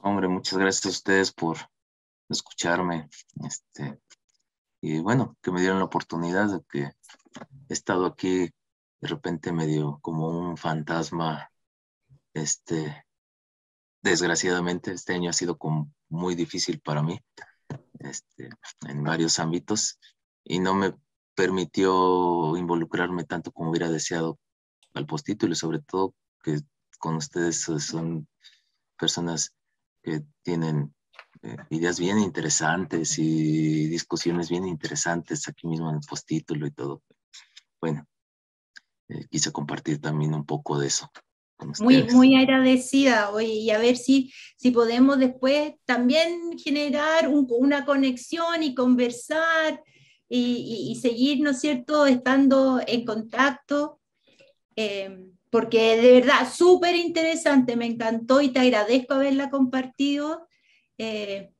Hombre, muchas gracias a ustedes por escucharme. Y bueno, que me dieron la oportunidad de que he estado aquí de repente medio como un fantasma. Este, Desgraciadamente, este año ha sido como muy difícil para mí, este, en varios ámbitos y no me permitió involucrarme tanto como hubiera deseado al postítulo y sobre todo que con ustedes son personas que tienen ideas bien interesantes y discusiones bien interesantes aquí mismo en el postítulo y todo. Bueno, quise compartir también un poco de eso con Muy, ustedes. muy agradecida, oye, y a ver si podemos después también generar una conexión y conversar y seguir, ¿no es cierto?, estando en contacto, porque de verdad, súper interesante, me encantó y te agradezco haberla compartido.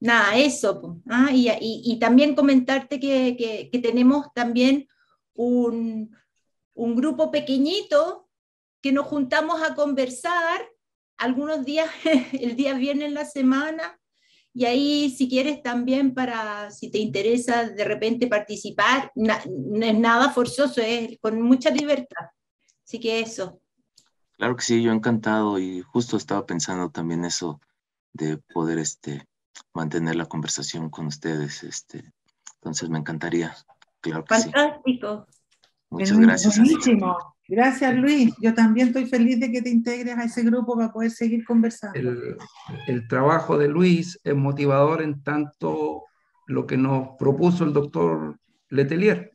Nada, eso, po, ¿ah? Y también comentarte que tenemos también un, un grupo pequeñito que nos juntamos a conversar algunos días, el día viernes en la semana, y ahí si quieres también para, si te interesa de repente participar, no es nada forzoso, es con mucha libertad. Así que eso. Claro que sí, yo encantado y justo estaba pensando también eso de poder mantener la conversación con ustedes. Entonces me encantaría, claro que sí. Fantástico. Muchas gracias, así será. Buenísimo. Gracias, Luis. Yo también estoy feliz de que te integres a ese grupo para poder seguir conversando. El, el trabajo de Luis es motivador en tanto lo que nos propuso el doctor Letelier,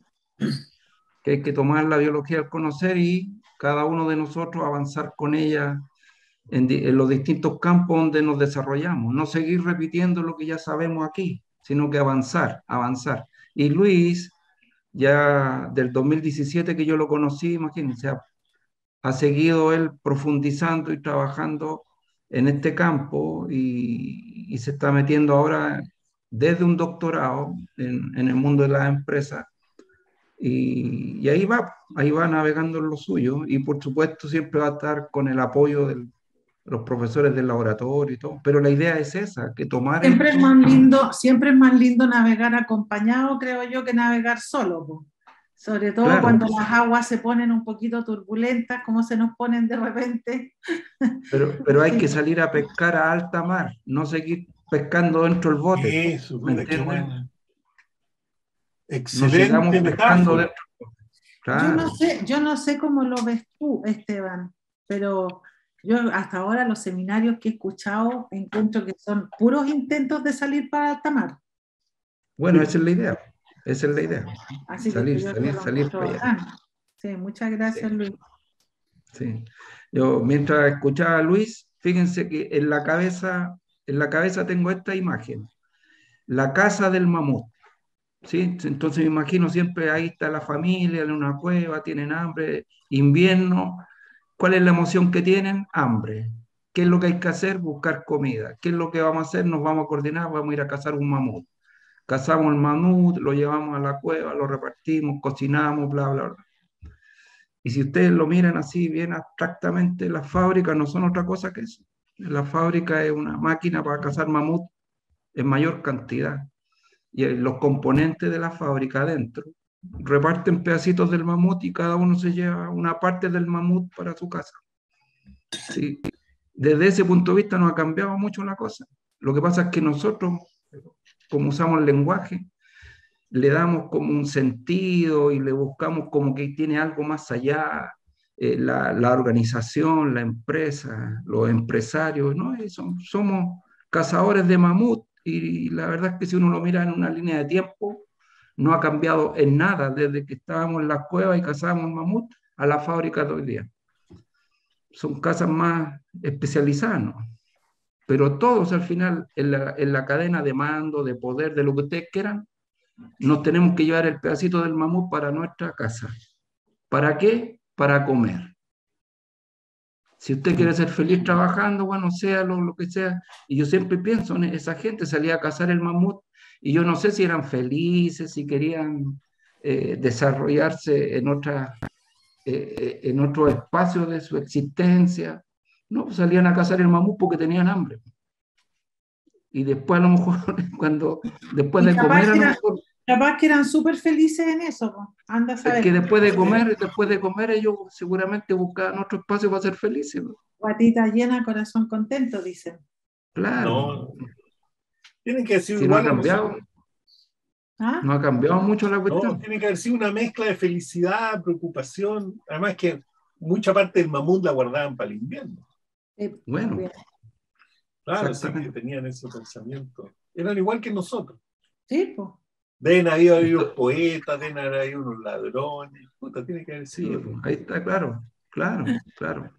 que hay que tomar la biología al conocer y cada uno de nosotros avanzar con ella en los distintos campos donde nos desarrollamos, no seguir repitiendo lo que ya sabemos aquí, sino que avanzar, avanzar. Y Luis, ya del 2017 que yo lo conocí, imagínense, ha seguido él profundizando y trabajando en este campo y se está metiendo ahora desde un doctorado en el mundo de las empresas y ahí va navegando en lo suyo y por supuesto siempre va a estar con el apoyo de los profesores del laboratorio y todo, pero la idea es esa, que tomar esto, Siempre es más lindo navegar acompañado, creo yo, que navegar solo, po. Sobre todo claro, cuando las aguas se ponen un poquito turbulentas, como se nos ponen de repente. pero hay Sí, que salir a pescar a alta mar, no seguir pescando dentro del bote, Eso, ¿me mira, qué entiendes? buena. No sigamos Excelente pescando metáfora. dentro. Claro, yo no sé cómo lo ves tú, Esteban, pero yo hasta ahora los seminarios que he escuchado encuentro que son puros intentos de salir para alta mar. bueno, esa es la idea, esa es la idea, Así que salir, yo salir, lo salir encuentro para allá. bacán. Sí, muchas Sí, gracias, Luis. sí. Yo mientras escuchaba a Luis, fíjense que en la cabeza tengo esta imagen, la casa del mamut, ¿sí? Entonces me imagino siempre ahí está la familia en una cueva, tienen hambre, invierno. ¿Cuál es la emoción que tienen? Hambre. ¿Qué es lo que hay que hacer? Buscar comida. ¿Qué es lo que vamos a hacer? Nos vamos a coordinar, vamos a ir a cazar un mamut. Cazamos el mamut, lo llevamos a la cueva, lo repartimos, cocinamos, bla, bla, bla. Y si ustedes lo miran así bien abstractamente, las fábricas no son otra cosa que eso. La fábrica es una máquina para cazar mamut en mayor cantidad. Y los componentes de la fábrica adentro reparten pedacitos del mamut y cada uno se lleva una parte del mamut para su casa. ¿Sí? Desde ese punto de vista no ha cambiado mucho la cosa. Lo que pasa es que nosotros, como usamos el lenguaje, le damos como un sentido y le buscamos como que tiene algo más allá, la organización, la empresa, los empresarios, ¿no? Somos cazadores de mamut y la verdad es que si uno lo mira en una línea de tiempo, no ha cambiado en nada desde que estábamos en las cuevas y cazábamos mamut a la fábrica de hoy día. Son casas más especializadas, ¿no? Pero todos al final en la cadena de mando, de poder, de lo que ustedes quieran, nos tenemos que llevar el pedacito del mamut para nuestra casa. ¿Para qué? Para comer. Si usted quiere ser feliz trabajando, bueno, sea lo que sea. Y yo siempre pienso en esa gente, salía a cazar el mamut y yo no sé si eran felices, si querían desarrollarse en otro espacio de su existencia. No, pues salían a cazar el mamut porque tenían hambre. y después a lo mejor, después Y de comer, a lo mejor, capaz que eran súper felices en eso, po. Anda a es saber. que después de comer ellos seguramente buscaban otro espacio para ser felices, ¿no? Guatita llena, corazón contento, dicen. Claro, No, tienen que haber sido si no ha igual a cambiado, nosotros. ¿Ah? no ha cambiado mucho la No, cuestión. tiene que haber sido una mezcla de felicidad, preocupación. Además que mucha parte del mamut la guardaban para el invierno. Bueno, También. Claro, sí que exactamente. tenían ese pensamiento. Eran igual que nosotros. Sí, pues. Deben haber habido poetas, deben haber habido unos ladrones. Puta, tiene que haber Sí, sido. pues, ahí está, claro, claro, claro.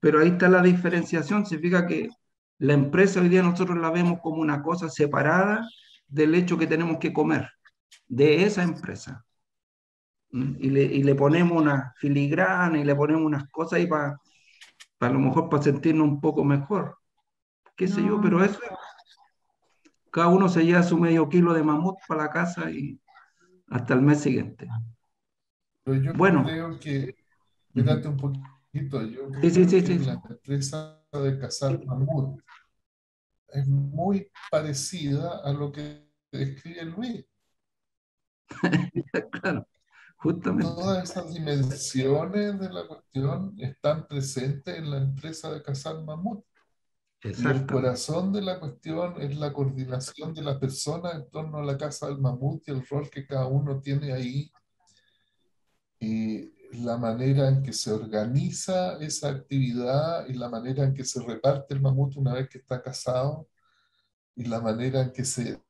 Pero ahí está la diferenciación. Se fija que la empresa hoy día nosotros la vemos como una cosa separada del hecho que tenemos que comer, de esa empresa. Y le ponemos una filigrana y le ponemos unas cosas ahí para a lo mejor para sentirnos un poco mejor, qué sé yo, pero No, eso, cada uno se lleva su medio kilo de mamut para la casa y hasta el mes siguiente. Pero yo Bueno, creo que, ujú. espérate un poquito, yo Sí, sí, creo sí, que sí, la empresa de cazar mamut es muy parecida a lo que describe Luis. claro, justamente, Todas esas dimensiones de la cuestión están presentes en la empresa de cazar mamut. Y el exactamente, corazón de la cuestión es la coordinación de las personas en torno a la caza del mamut y el rol que cada uno tiene ahí y la manera en que se organiza esa actividad y la manera en que se reparte el mamut una vez que está cazado y la manera en que se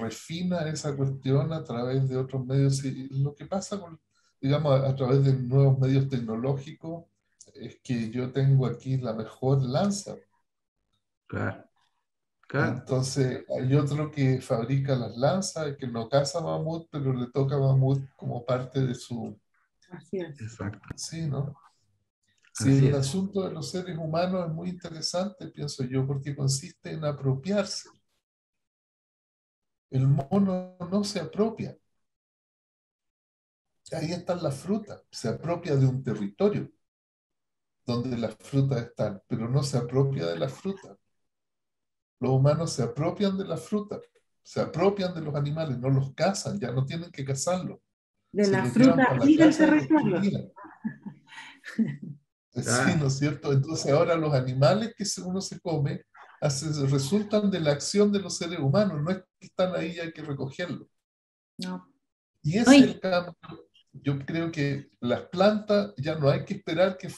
refina esa cuestión a través de otros medios. Y lo que pasa con, digamos, a través de nuevos medios tecnológicos es que yo tengo aquí la mejor lanza. claro, claro, Entonces, hay otro que fabrica las lanzas, que no caza mamut, pero le toca mamut como parte de su... así es. exacto, Sí, ¿no? Sí, así el es, asunto de los seres humanos es muy interesante, pienso yo, porque consiste en apropiarse. El mono no se apropia. Ahí están las frutas. Se apropia de un territorio donde las frutas están, pero no se apropia de las frutas. Los humanos se apropian de las frutas, se apropian de los animales, no los cazan, ya no tienen que cazarlos. De Se la los llevan fruta para la y del casa y los territorio. crían. Sí, ¿no claro, es cierto? Entonces ahora los animales que uno se come resultan de la acción de los seres humanos, no es que están ahí y hay que recogerlos. No. Y ese es Oye, el cambio. Yo creo que las plantas ya no hay que esperar que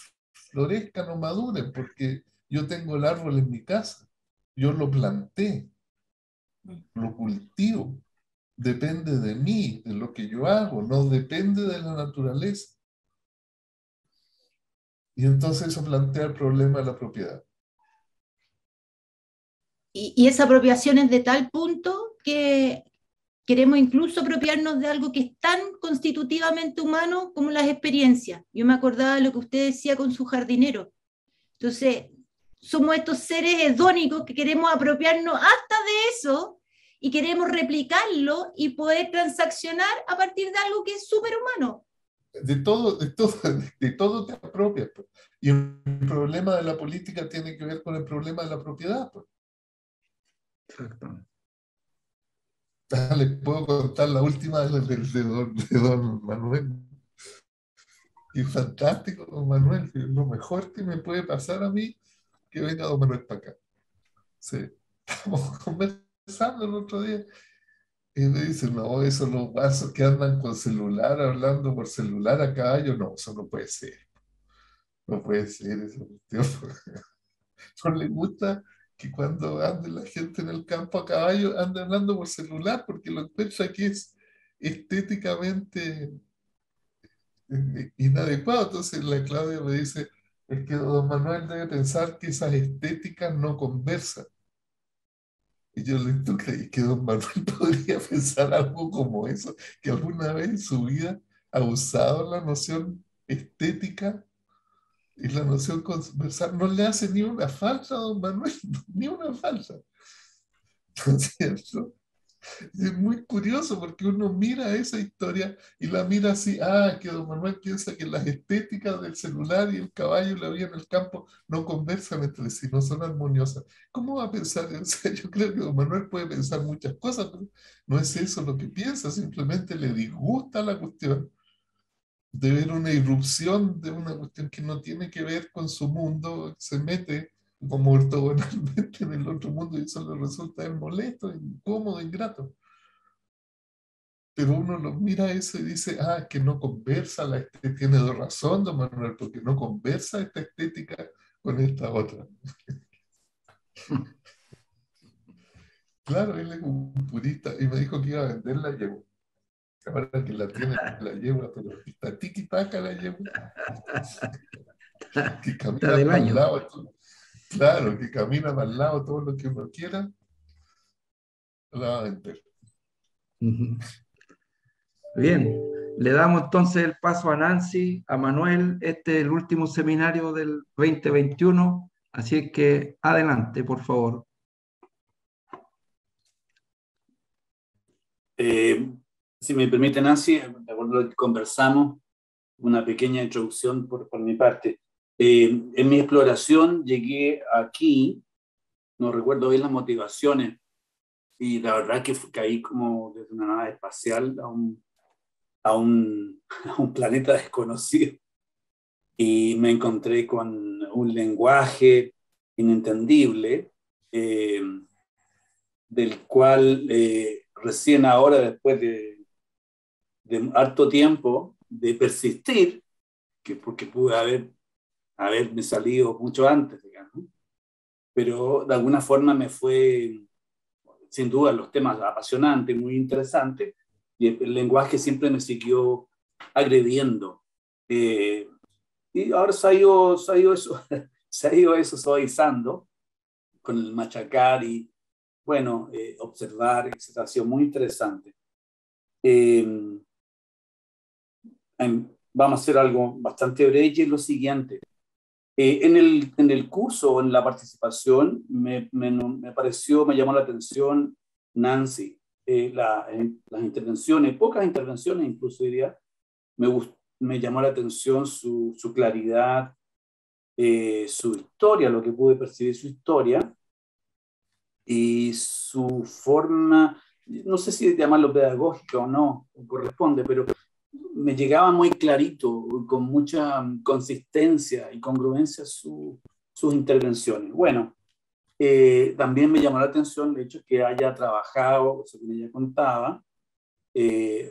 florezcan o maduren, porque yo tengo el árbol en mi casa, yo lo planté, lo cultivo, depende de mí, de lo que yo hago, no depende de la naturaleza. Y entonces eso plantea el problema de la propiedad. y esa apropiación es de tal punto que queremos incluso apropiarnos de algo que es tan constitutivamente humano como las experiencias. Yo me acordaba de lo que usted decía con su jardinero. Entonces, somos estos seres hedónicos que queremos apropiarnos hasta de eso y queremos replicarlo y poder transaccionar a partir de algo que es superhumano. De todo te apropias, pues. Y el problema de la política tiene que ver con el problema de la propiedad, pues. exactamente. Les puedo contar la última de don Manuel. Y fantástico, don Manuel. Lo mejor que me puede pasar a mí, que venga don Manuel para acá. Sí. Estamos conversando el otro día y me dice, no, esos los vasos que andan con celular, hablando por celular a caballo, no, eso no puede ser. No puede ser eso. No le gusta que cuando ande la gente en el campo a caballo ande hablando por celular porque lo encuentra que es estéticamente inadecuado. Entonces la Claudia me dice, es que don Manuel debe pensar que esas estéticas no conversan. Y yo le digo, ¿creí que don Manuel podría pensar algo como eso? Que alguna vez en su vida ha usado la noción estética y la noción conversar. No le hace ni una falta a don Manuel, ni una falta. ¿No es cierto? Es muy curioso porque uno mira esa historia y la mira así, que don Manuel piensa que las estéticas del celular y el caballo y la vida en el campo no conversan entre sí, no son armoniosas. ¿Cómo va a pensar? O sea, yo creo que don Manuel puede pensar muchas cosas, pero no es eso lo que piensa, simplemente le disgusta la cuestión de ver una irrupción de una cuestión que no tiene que ver con su mundo, se mete como ortogonalmente en el otro mundo y eso le resulta a él molesto, incómodo, ingrato. Pero uno lo mira eso y dice, que no conversa la estética, tiene razón, don Manuel, porque no conversa esta estética con esta otra. Claro, él es un purista y me dijo que iba a vender la yegua. Ahora que la tiene la yegua, pero está tiki-taka la yegua, que Está camina del para el año. lado, claro, que camina para el lado todo lo que uno quiera, la va a vender. Bien, le damos entonces el paso a Nancy, a Manuel. Este es el último seminario del 2021, así es que adelante, por favor. Si me permite, Nancy, de acuerdo a lo que conversamos, una pequeña introducción por mi parte. En mi exploración llegué aquí, no recuerdo bien las motivaciones, y la verdad que caí como desde una nave espacial a un planeta desconocido. Y me encontré con un lenguaje inentendible, del cual recién ahora, después de harto tiempo de persistir, que porque pude haberme salido mucho antes, digamos, pero de alguna forma me fue, sin duda, los temas apasionantes, muy interesantes, y el lenguaje siempre me siguió agrediendo. Y ahora se ha ido eso, se ha ido eso suavizando con el machacar y, bueno, observar, etc. Ha sido muy interesante. Vamos a hacer algo bastante breve y es lo siguiente. En el curso, en la participación, me llamó la atención Nancy. Las intervenciones, pocas intervenciones incluso diría, me llamó la atención su claridad, su historia, lo que pude percibir su historia y su forma, no sé si llamarlo pedagógica o no, corresponde, pero me llegaba muy clarito, con mucha consistencia y congruencia sus intervenciones. Bueno, también me llamó la atención el hecho que haya trabajado, según ella contaba, en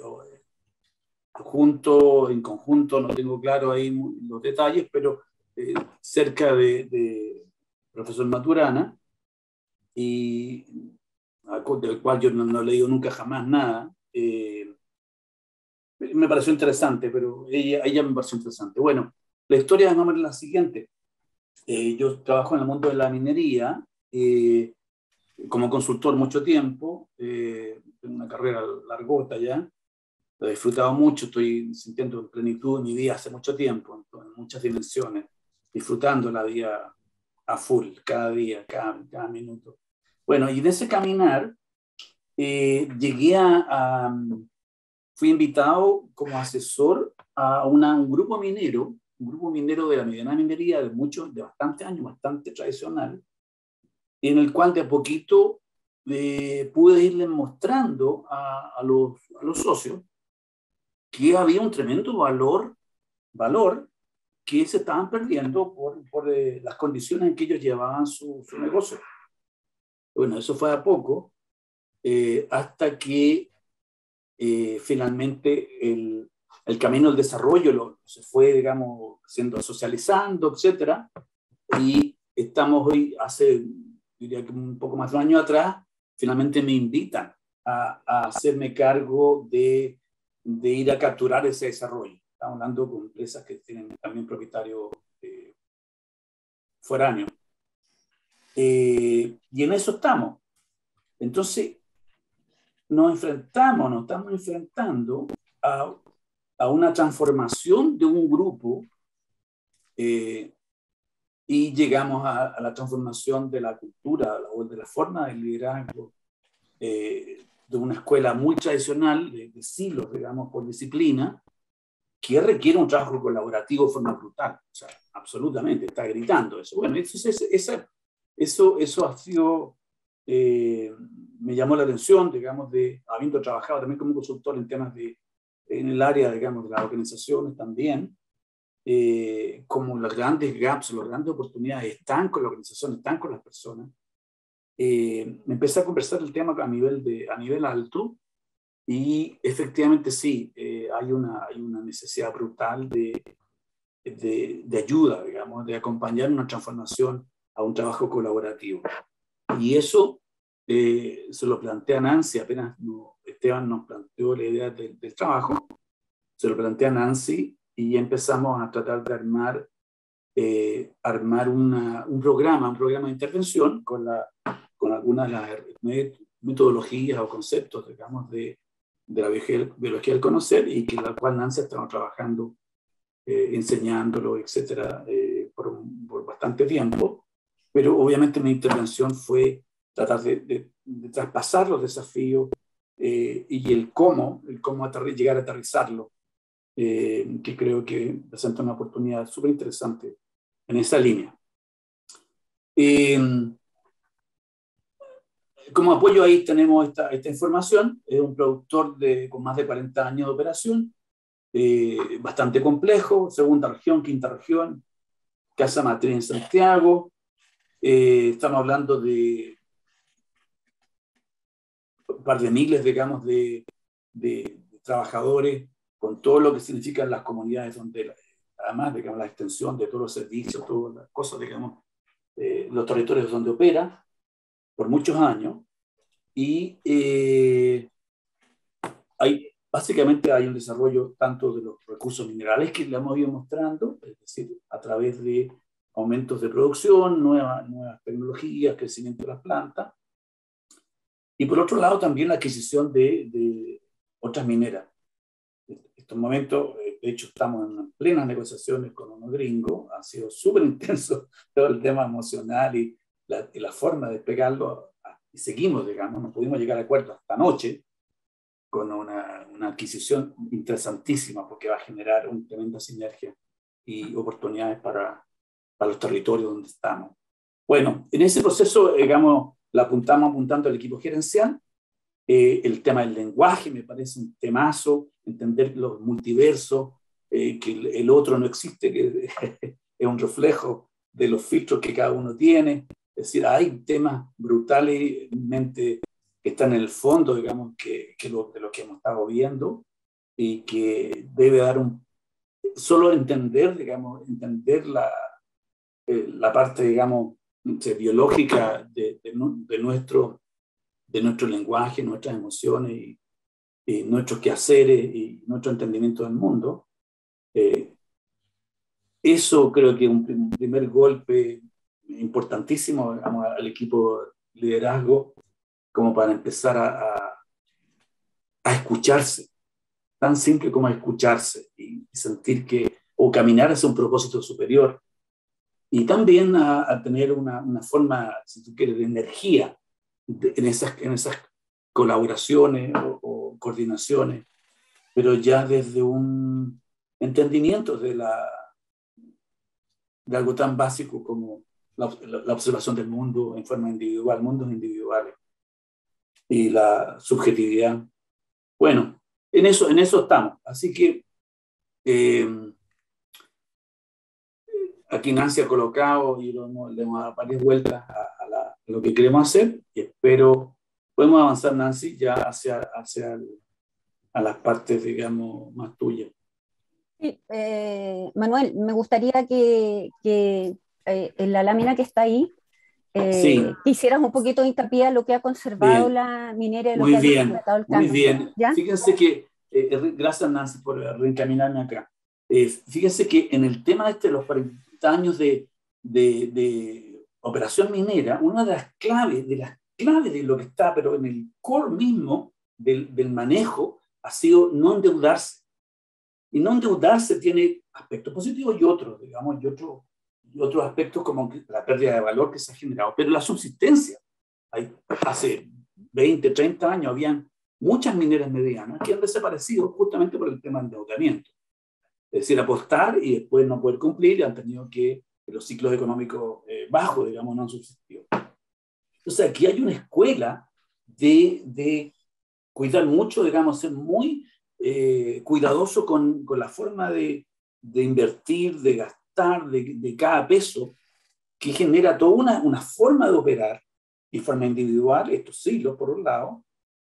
conjunto, no tengo claro ahí los detalles, pero cerca de profesor Maturana, y del cual yo no he leído nunca jamás nada. Me pareció interesante, pero ella me pareció interesante. Bueno, la historia es más o menos la siguiente. Yo trabajo en el mundo de la minería como consultor mucho tiempo, tengo una carrera largota ya, lo he disfrutado mucho, estoy sintiendo plenitud en mi vida hace mucho tiempo, en muchas dimensiones, disfrutando la vida a full, cada día, cada minuto. Bueno, y de ese caminar llegué fui invitado como asesor a un grupo minero de la mediana minería de bastantes años, bastante tradicional, en el cual de a poquito pude irles mostrando a los socios que había un tremendo valor que se estaban perdiendo por las condiciones en que ellos llevaban su negocio. Bueno, eso fue a poco, hasta que finalmente el camino del desarrollo se fue, digamos, socializando, etcétera, y estamos hoy, diría que un poco más de un año atrás, finalmente me invitan a hacerme cargo de ir a capturar ese desarrollo. Estamos hablando con empresas que tienen también propietarios foráneos. Y en eso estamos. Entonces, nos estamos enfrentando a una transformación de un grupo y llegamos a la transformación de la cultura o de la forma de liderazgo de una escuela muy tradicional, de silos, digamos, por disciplina, que requiere un trabajo colaborativo de forma brutal. O sea, absolutamente, está gritando eso. Bueno, eso ha sido, me llamó la atención, digamos, habiendo trabajado también como consultor en temas en el área, digamos, de las organizaciones también, como los grandes gaps, las grandes oportunidades están con la organización, están con las personas. Me empecé a conversar el tema a nivel alto, y efectivamente sí, hay una necesidad brutal de ayuda, digamos, de acompañar una transformación a un trabajo colaborativo. Y eso se lo plantea Nancy, apenas Esteban nos planteó la idea del trabajo, se lo plantea Nancy, y empezamos a tratar de armar un programa de intervención con algunas de las metodologías o conceptos, digamos, de la biología del conocer, y la cual Nancy ha estado trabajando, enseñándolo, etcétera, por bastante tiempo. Pero obviamente mi intervención fue tratar de traspasar los desafíos y el cómo llegar a aterrizarlo, que creo que presenta una oportunidad súper interesante en esa línea. Como apoyo ahí tenemos esta información. Es un productor con más de 40 años de operación, bastante complejo, segunda región, quinta región, casa matriz en Santiago. Estamos hablando de un par de miles, digamos, de trabajadores, con todo lo que significan las comunidades, donde además, digamos, la extensión de todos los servicios, todas las cosas, digamos, los territorios donde opera por muchos años. Y básicamente hay un desarrollo tanto de los recursos minerales que le hemos ido mostrando, es decir, a través de aumentos de producción, nuevas tecnologías, crecimiento de las plantas, y por otro lado también la adquisición de otras mineras. En estos momentos, de hecho, estamos en plenas negociaciones con unos gringos. Ha sido súper intenso todo el tema emocional y la forma de despegarlo, y seguimos, digamos, no pudimos llegar a acuerdo hasta anoche con una adquisición interesantísima, porque va a generar una tremenda sinergia y oportunidades para los territorios donde estamos. Bueno, en ese proceso, digamos, apuntando al equipo gerencial. El tema del lenguaje me parece un temazo, entender los multiversos, que el otro no existe, que es un reflejo de los filtros que cada uno tiene. Es decir, hay temas brutalmente que están en el fondo, digamos, de lo que hemos estado viendo, y que debe dar solo entender, digamos, la parte, digamos, biológica de nuestro lenguaje, nuestras emociones y nuestros quehaceres y nuestro entendimiento del mundo. Eso creo que es un primer golpe importantísimo, digamos, al equipo de liderazgo, como para empezar a escucharse, tan simple como escucharse y sentir o caminar hacia un propósito superior, y también a tener una forma, si tú quieres, de energía en esas colaboraciones o coordinaciones, pero ya desde un entendimiento de algo tan básico como la observación del mundo en forma individual, mundos individuales, y la subjetividad. Bueno, en eso estamos. Así que aquí Nancy ha colocado, y le hemos dado varias vueltas a lo que queremos hacer, y espero podemos avanzar, Nancy, ya a las partes, digamos, más tuyas. Sí, Manuel, me gustaría que en la lámina que está ahí, sí, hicieras un poquito de hincapié a lo que ha conservado bien, la minería, lo muy que bien, ha documentado el muy cambio. bien. ¿Ya? Fíjense que, gracias, Nancy, por reencaminarme acá. Fíjense que en el tema de los 40 años de operación minera, una de las claves de lo que está, pero en el core mismo del manejo, ha sido no endeudarse. Y no endeudarse tiene aspectos positivos y otros, digamos, y otros aspectos como la pérdida de valor que se ha generado. Pero la subsistencia, hace 20, 30 años, habían muchas mineras medianas que han desaparecido justamente por el tema del endeudamiento. Es decir, apostar y después no poder cumplir, y han tenido que, los ciclos económicos bajos, digamos, no han subsistido. Entonces, aquí hay una escuela de cuidar mucho, digamos, ser muy cuidadoso con la forma de invertir, de gastar, de cada peso, que genera toda una forma de operar y forma individual, estos siglos, por un lado,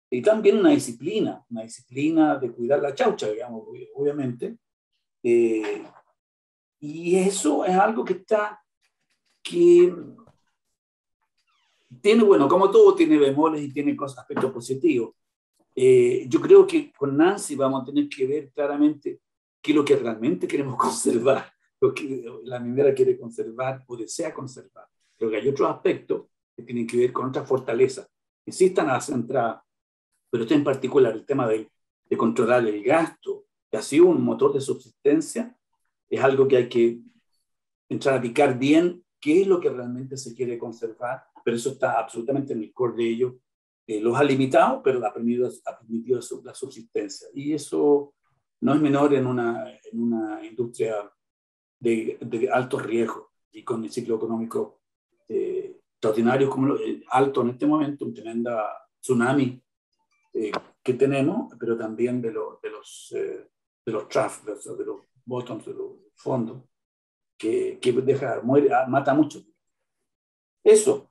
y también una disciplina de cuidar la chaucha, digamos, obviamente. Y eso es algo que tiene, bueno, como todo, tiene bemoles y tiene aspectos positivos. Yo creo que con Nancy vamos a tener que ver claramente qué es lo que realmente queremos conservar, lo que la minera quiere conservar o desea conservar. Creo que hay otros aspectos que tienen que ver con otras fortalezas que sí están a la centrada, pero este en particular, el tema de controlar el gasto, que ha sido un motor de subsistencia, es algo que hay que entrar a picar bien qué es lo que realmente se quiere conservar, pero eso está absolutamente en el core de ellos. Los ha limitado, pero ha permitido la subsistencia. Y eso no es menor en una industria de alto riesgo y con el ciclo económico extraordinario como alto en este momento, un tremenda tsunami que tenemos, pero también de los troughs, de los bottoms, de los fondos, que mata mucho. Eso.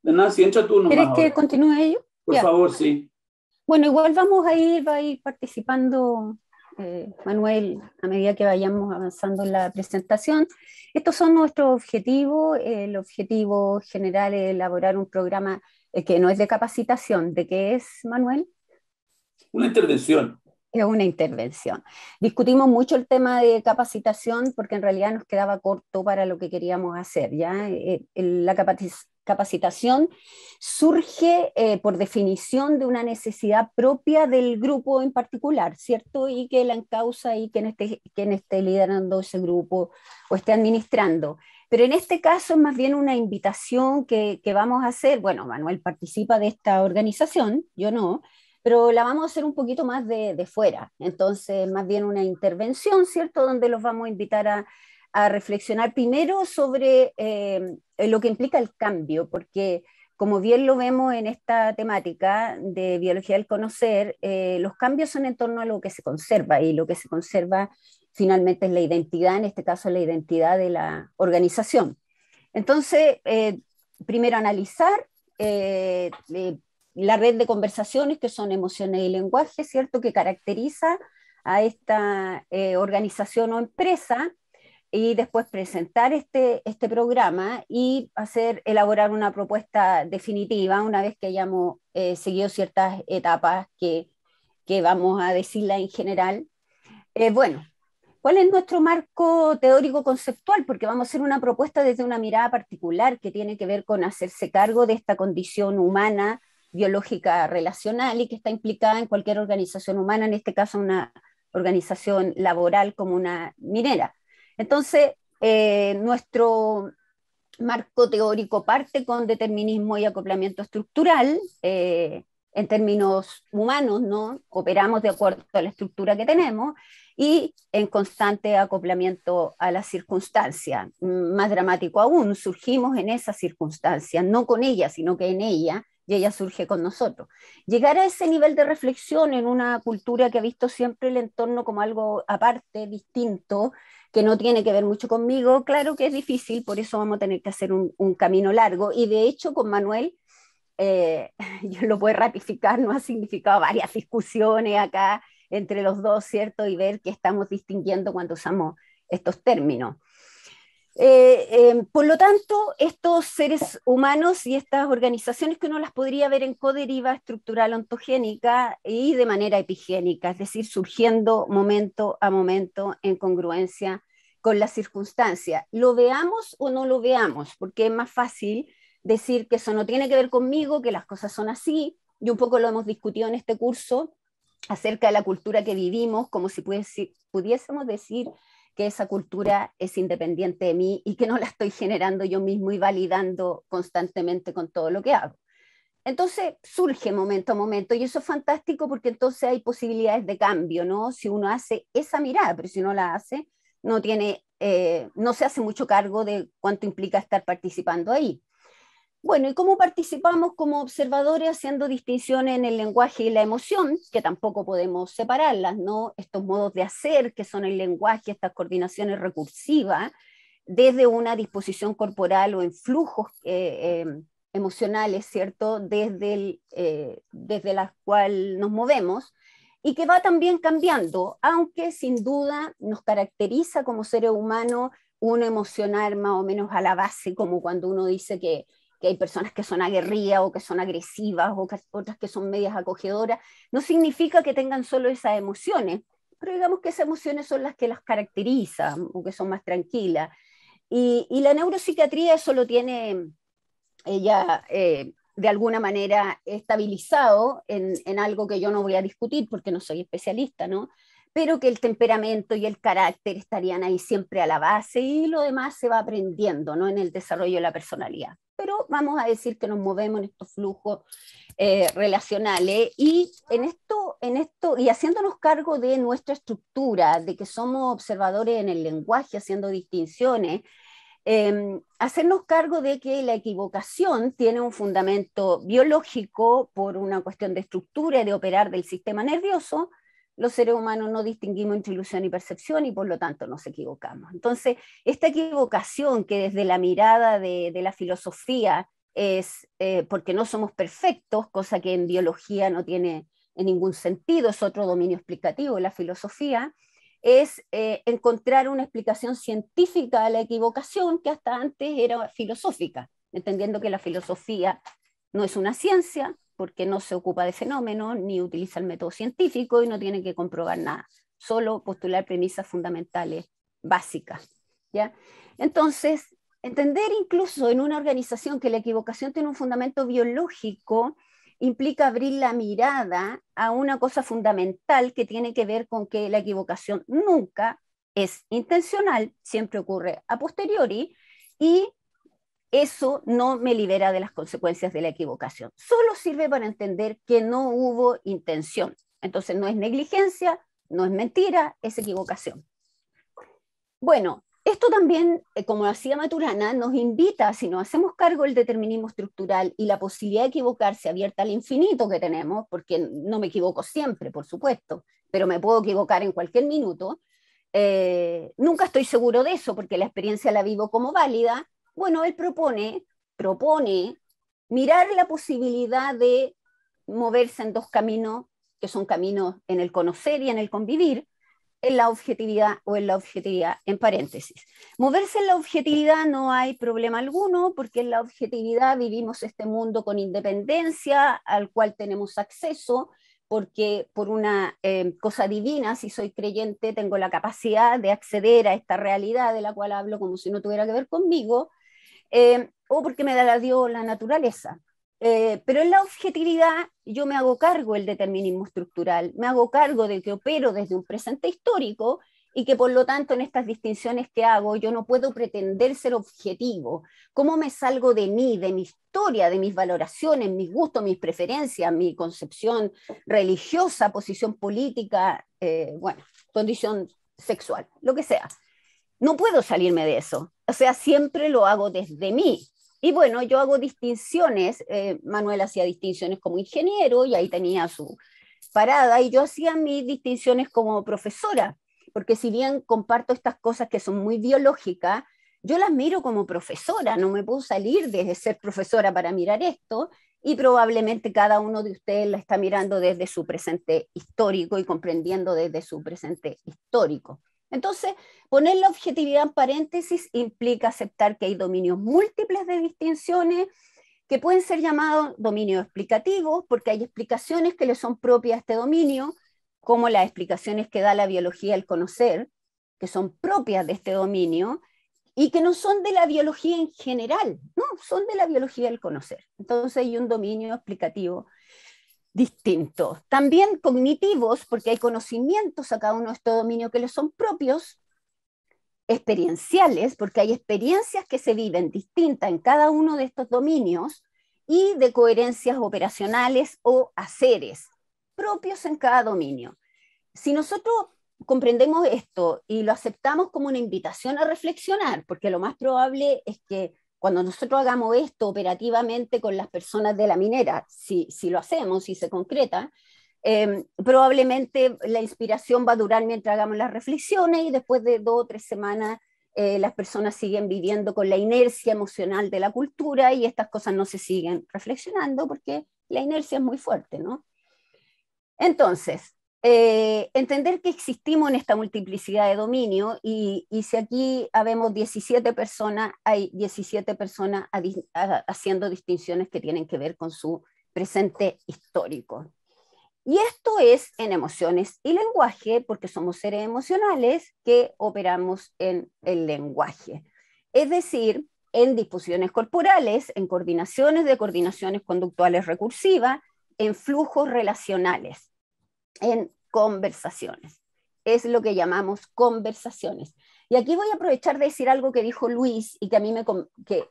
Nancy, entra tú nomás. ¿Quieres que continúe ello? Por Ya. favor, sí. Bueno, igual va a ir participando Manuel a medida que vayamos avanzando en la presentación. Estos son nuestros objetivos. El objetivo general es elaborar un programa que no es de capacitación. ¿De qué es, Manuel? Una intervención. Es una intervención. Discutimos mucho el tema de capacitación porque en realidad nos quedaba corto para lo que queríamos hacer, ¿ya? La capacitación surge por definición de una necesidad propia del grupo en particular, ¿cierto? Y que la encausa y quien esté liderando ese grupo o esté administrando. Pero en este caso es más bien una invitación que vamos a hacer. Bueno, Manuel participa de esta organización, yo no, pero la vamos a hacer un poquito más de fuera. Entonces, más bien una intervención, ¿cierto? Donde los vamos a invitar a reflexionar primero sobre lo que implica el cambio, porque como bien lo vemos en esta temática de biología del conocer, los cambios son en torno a lo que se conserva, y lo que se conserva finalmente es la identidad, en este caso la identidad de la organización. Entonces, primero analizar la red de conversaciones que son emociones y lenguaje, ¿cierto?, que caracteriza a esta organización o empresa, y después presentar este programa y elaborar una propuesta definitiva una vez que hayamos seguido ciertas etapas que vamos a decirla en general. Bueno, ¿cuál es nuestro marco teórico conceptual? Porque vamos a hacer una propuesta desde una mirada particular que tiene que ver con hacerse cargo de esta condición humana, biológica, relacional, y que está implicada en cualquier organización humana, en este caso una organización laboral como una minera. Entonces, nuestro marco teórico parte con determinismo y acoplamiento estructural. En términos humanos, ¿no? Operamos de acuerdo a la estructura que tenemos y en constante acoplamiento a las circunstancias. Más dramático aún, surgimos en esa circunstancia, no con ella, sino que en ella, y ella surge con nosotros. Llegar a ese nivel de reflexión en una cultura que ha visto siempre el entorno como algo aparte, distinto, que no tiene que ver mucho conmigo, claro que es difícil, por eso vamos a tener que hacer un camino largo, y de hecho con Manuel, yo lo puedo ratificar, nos ha significado varias discusiones acá entre los dos, ¿cierto? Y ver que estamos distinguiendo cuando usamos estos términos. Por lo tanto, estos seres humanos y estas organizaciones que uno las podría ver en coderiva estructural ontogénica y de manera epigénica, es decir, surgiendo momento a momento en congruencia con las circunstancias. Lo veamos o no lo veamos, porque es más fácil decir que eso no tiene que ver conmigo, que las cosas son así, y un poco lo hemos discutido en este curso acerca de la cultura que vivimos, como si pudiésemos decir que esa cultura es independiente de mí y que no la estoy generando yo mismo y validando constantemente con todo lo que hago. Entonces surge momento a momento y eso es fantástico porque entonces hay posibilidades de cambio, ¿no? Si uno hace esa mirada, pero si no la hace, no se hace mucho cargo de cuánto implica estar participando ahí. Bueno, ¿y cómo participamos como observadores haciendo distinciones en el lenguaje y la emoción, que tampoco podemos separarlas, ¿no? Estos modos de hacer que son el lenguaje, estas coordinaciones recursivas, desde una disposición corporal o en flujos emocionales, ¿cierto? Desde las cuales nos movemos y que va también cambiando, aunque sin duda nos caracteriza como seres humanos un emocionar más o menos a la base, como cuando uno dice que hay personas que son aguerridas o que son agresivas o otras que son medias acogedoras, no significa que tengan solo esas emociones, pero digamos que esas emociones son las que las caracterizan o que son más tranquilas. Y la neuropsiquiatría eso lo tiene ella de alguna manera estabilizado en algo que yo no voy a discutir porque no soy especialista, ¿no? Pero que el temperamento y el carácter estarían ahí siempre a la base y lo demás se va aprendiendo, ¿no? En el desarrollo de la personalidad. Pero vamos a decir que nos movemos en estos flujos relacionales y en esto, y haciéndonos cargo de nuestra estructura, de que somos observadores en el lenguaje, haciendo distinciones, hacernos cargo de que la equivocación tiene un fundamento biológico por una cuestión de estructura y de operar del sistema nervioso. Los seres humanos no distinguimos entre ilusión y percepción y por lo tanto nos equivocamos. Entonces, esta equivocación que desde la mirada de la filosofía es porque no somos perfectos, cosa que en biología no tiene en ningún sentido, es otro dominio explicativo de la filosofía, es encontrar una explicación científica a la equivocación que hasta antes era filosófica, entendiendo que la filosofía no es una ciencia, porque no se ocupa de fenómenos, ni utiliza el método científico y no tiene que comprobar nada, solo postular premisas fundamentales básicas, ¿ya? Entonces, entender incluso en una organización que la equivocación tiene un fundamento biológico implica abrir la mirada a una cosa fundamental que tiene que ver con que la equivocación nunca es intencional, siempre ocurre a posteriori, y eso no me libera de las consecuencias de la equivocación. Solo sirve para entender que no hubo intención. Entonces no es negligencia, no es mentira, es equivocación. Bueno, esto también, como hacía Maturana, nos invita, si nos hacemos cargo del determinismo estructural y la posibilidad de equivocarse abierta al infinito que tenemos, porque no me equivoco siempre, por supuesto, pero me puedo equivocar en cualquier minuto, nunca estoy seguro de eso, porque la experiencia la vivo como válida. Bueno, él propone mirar la posibilidad de moverse en dos caminos, que son caminos en el conocer y en el convivir, en la objetividad o en la objetividad en paréntesis. Moverse en la objetividad no hay problema alguno, porque en la objetividad vivimos este mundo con independencia, al cual tenemos acceso, porque por una cosa divina, si soy creyente, tengo la capacidad de acceder a esta realidad de la cual hablo como si no tuviera que ver conmigo, o porque me la dio la naturaleza. Pero en la objetividad yo me hago cargo del determinismo estructural, me hago cargo de que opero desde un presente histórico y que por lo tanto en estas distinciones que hago yo no puedo pretender ser objetivo. ¿Cómo me salgo de mí, de mi historia, de mis valoraciones, mis gustos, mis preferencias, mi concepción religiosa, posición política, bueno, condición sexual, lo que sea? No puedo salirme de eso. O sea, siempre lo hago desde mí. Y bueno, yo hago distinciones, Manuel hacía distinciones como ingeniero y ahí tenía su parada, y yo hacía mis distinciones como profesora, porque si bien comparto estas cosas que son muy biológicas, yo las miro como profesora, no me puedo salir desde ser profesora para mirar esto, y probablemente cada uno de ustedes la está mirando desde su presente histórico y comprendiendo desde su presente histórico. Entonces, poner la objetividad en paréntesis implica aceptar que hay dominios múltiples de distinciones que pueden ser llamados dominios explicativos, porque hay explicaciones que le son propias a este dominio, como las explicaciones que da la biología del conocer, que son propias de este dominio, y que no son de la biología en general, no, son de la biología del conocer. Entonces hay un dominio explicativo distintos, también cognitivos, porque hay conocimientos a cada uno de estos dominios que les son propios, experienciales, porque hay experiencias que se viven distintas en cada uno de estos dominios, y de coherencias operacionales o haceres propios en cada dominio. Si nosotros comprendemos esto y lo aceptamos como una invitación a reflexionar, porque lo más probable es que cuando nosotros hagamos esto operativamente con las personas de la minera, si lo hacemos, si se concreta, probablemente la inspiración va a durar mientras hagamos las reflexiones, y después de 2 o 3 semanas las personas siguen viviendo con la inercia emocional de la cultura, y estas cosas no se siguen reflexionando porque la inercia es muy fuerte, ¿no? Entonces, entender que existimos en esta multiplicidad de dominio, y si aquí habemos 17 personas, hay 17 personas haciendo distinciones que tienen que ver con su presente histórico. Y esto es en emociones y lenguaje, porque somos seres emocionales que operamos en el lenguaje. Es decir, en disposiciones corporales, en coordinaciones de coordinaciones conductuales recursivas, en flujos relacionales, en conversaciones. Es lo que llamamos conversaciones. Y aquí voy a aprovechar de decir algo que dijo Luis y que a mí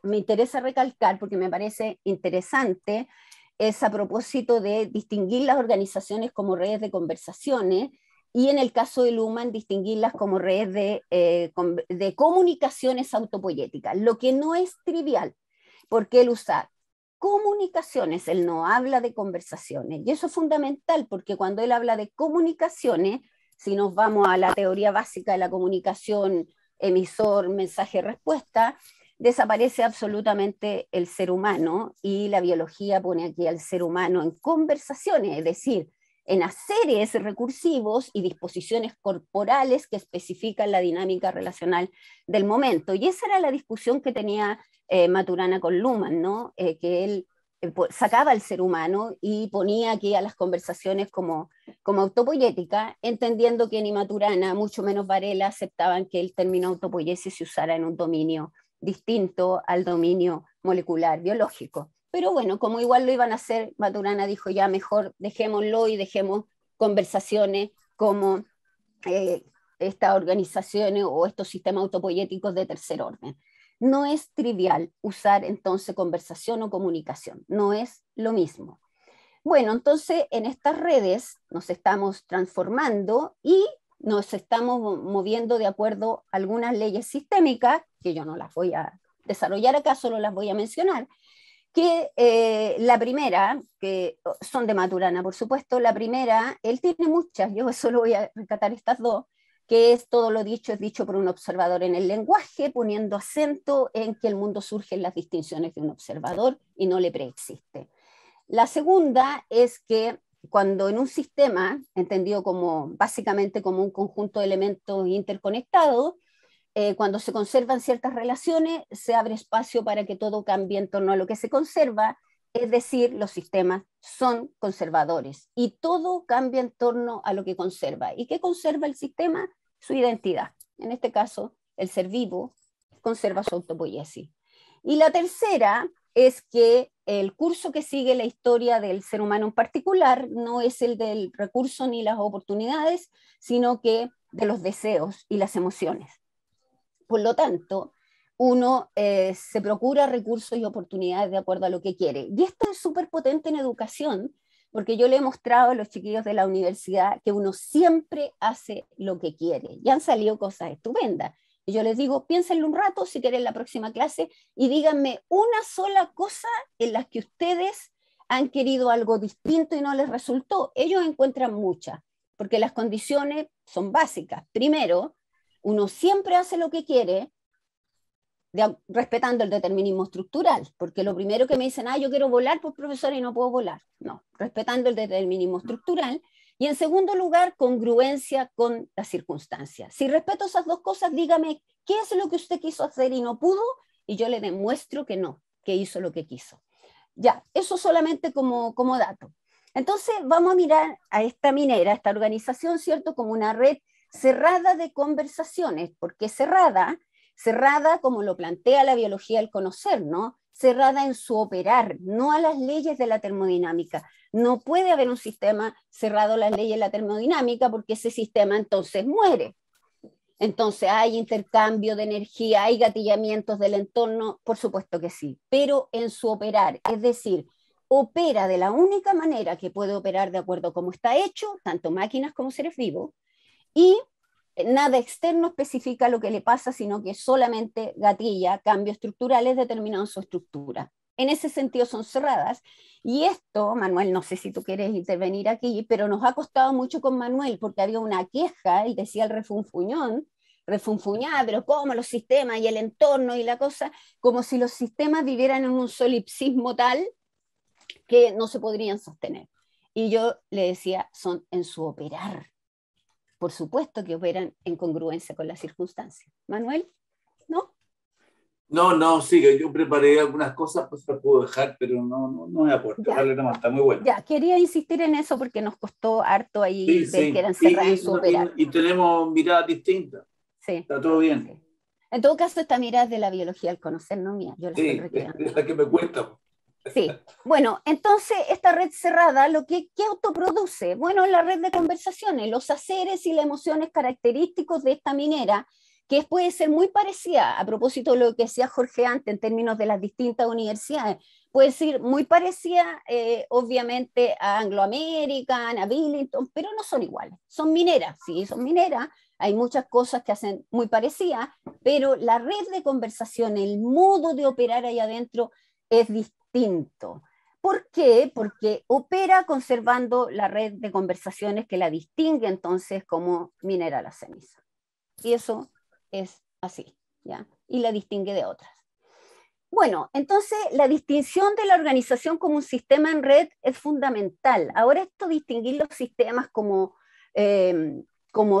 me interesa recalcar porque me parece interesante. Es a propósito de distinguir las organizaciones como redes de conversaciones, y en el caso de Luhmann distinguirlas como redes de comunicaciones autopoyéticas, lo que no es trivial, porque él usa comunicaciones, él no habla de conversaciones, y eso es fundamental, porque cuando él habla de comunicaciones, si nos vamos a la teoría básica de la comunicación, emisor, mensaje, respuesta, desaparece absolutamente el ser humano, y la biología pone aquí al ser humano en conversaciones, es decir, en haceres recursivos y disposiciones corporales que especifican la dinámica relacional del momento. Y esa era la discusión que tenía Maturana con Luhmann, ¿no? Que él sacaba al ser humano y ponía aquí a las conversaciones como autopoyética, entendiendo que ni Maturana, mucho menos Varela, aceptaban que el término autopoiesis se usara en un dominio distinto al dominio molecular biológico. Pero bueno, como igual lo iban a hacer, Maturana dijo ya mejor dejémoslo y dejemos conversaciones como estas organizaciones o estos sistemas autopoyéticos de tercer orden. No es trivial usar entonces conversación o comunicación, no es lo mismo. Bueno, entonces en estas redes nos estamos transformando y nos estamos moviendo de acuerdo a algunas leyes sistémicas, que yo no las voy a desarrollar acá, solo las voy a mencionar, que la primera, que son de Maturana, por supuesto, la primera, él tiene muchas, yo solo voy a rescatar estas 2, que es todo lo dicho es dicho por un observador en el lenguaje, poniendo acento en que el mundo surge en las distinciones de un observador y no le preexiste. La segunda es que cuando en un sistema, entendido básicamente como un conjunto de elementos interconectados, cuando se conservan ciertas relaciones, se abre espacio para que todo cambie en torno a lo que se conserva, es decir, los sistemas son conservadores y todo cambia en torno a lo que conserva. ¿Y qué conserva el sistema? Su identidad. En este caso, el ser vivo conserva su autopoiesis. Y la tercera es que el curso que sigue la historia del ser humano en particular no es el del recurso ni las oportunidades, sino que de los deseos y las emociones. Por lo tanto, uno se procura recursos y oportunidades de acuerdo a lo que quiere. Y esto es súper potente en educación, porque yo le he mostrado a los chiquillos de la universidad que uno siempre hace lo que quiere. Y han salido cosas estupendas. Y yo les digo, piénsenlo un rato si quieren la próxima clase y díganme una sola cosa en la que ustedes han querido algo distinto y no les resultó. Ellos encuentran muchas, porque las condiciones son básicas. Primero, uno siempre hace lo que quiere, respetando el determinismo estructural, porque lo primero que me dicen, yo quiero volar, pues profesor, y no puedo volar. No, respetando el determinismo estructural. Y en segundo lugar, congruencia con las circunstancias. Si respeto esas 2 cosas, dígame qué es lo que usted quiso hacer y no pudo, y yo le demuestro que no, que hizo lo que quiso. Ya, eso solamente como dato. Entonces vamos a mirar a esta minera, esta organización, ¿cierto?, como una red cerrada de conversaciones. ¿Por qué cerrada? Cerrada como lo plantea la biología del conocer, ¿no? Cerrada en su operar, no a las leyes de la termodinámica. No puede haber un sistema cerrado a las leyes de la termodinámica porque ese sistema entonces muere. Entonces, ¿hay intercambio de energía, hay gatillamientos del entorno? Por supuesto que sí, pero en su operar, es decir, opera de la única manera que puede operar de acuerdo a cómo está hecho, tanto máquinas como seres vivos, y nada externo especifica lo que le pasa, sino que solamente gatilla cambios estructurales determinados en su estructura. En ese sentido son cerradas. Y esto, Manuel, no sé si tú quieres intervenir aquí, pero nos ha costado mucho con Manuel, porque había una queja, él decía el refunfuñaba, pero cómo los sistemas y el entorno y la cosa, como si los sistemas vivieran en un solipsismo tal que no se podrían sostener. Y yo le decía, son en su operar. Por supuesto que operan en congruencia con las circunstancias. Manuel, ¿no? No, sigue. Yo preparé algunas cosas, pues las puedo dejar, pero no me aporta. Ya. Vale, no, está muy bueno. Ya, quería insistir en eso porque nos costó harto ahí Sí, ver sí. que eran cerradas en su operar. Y tenemos miradas distintas. Sí. Está todo bien. Sí. En todo caso, esta mirada es de la biología del conocer, no mía. Yo la estoy Sí, recreando. es la que me cuesta. Sí, bueno, entonces esta red cerrada, ¿qué autoproduce? Bueno, la red de conversaciones, los haceres y las emociones característicos de esta minera, que puede ser muy parecida, a propósito de lo que decía Jorge antes en términos de las distintas universidades, puede ser muy parecida, obviamente, a Anglo American, a Billington, pero no son iguales, son mineras, sí, son mineras, hay muchas cosas que hacen muy parecidas, pero la red de conversación, el modo de operar ahí adentro es distinto. ¿Por qué? Porque opera conservando la red de conversaciones que la distingue entonces como minera la ceniza. Y eso es así, ¿ya? Y la distingue de otras. Bueno, entonces la distinción de la organización como un sistema en red es fundamental. Ahora esto distinguir los sistemas como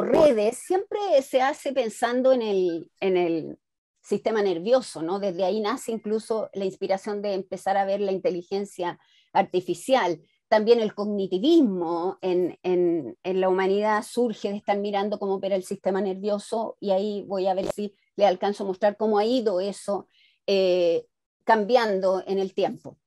redes siempre se hace pensando en el sistema nervioso, ¿no? Desde ahí nace incluso la inspiración de empezar a ver la inteligencia artificial. También el cognitivismo en la humanidad surge de estar mirando cómo opera el sistema nervioso, y ahí voy a ver si le alcanzo a mostrar cómo ha ido eso cambiando en el tiempo.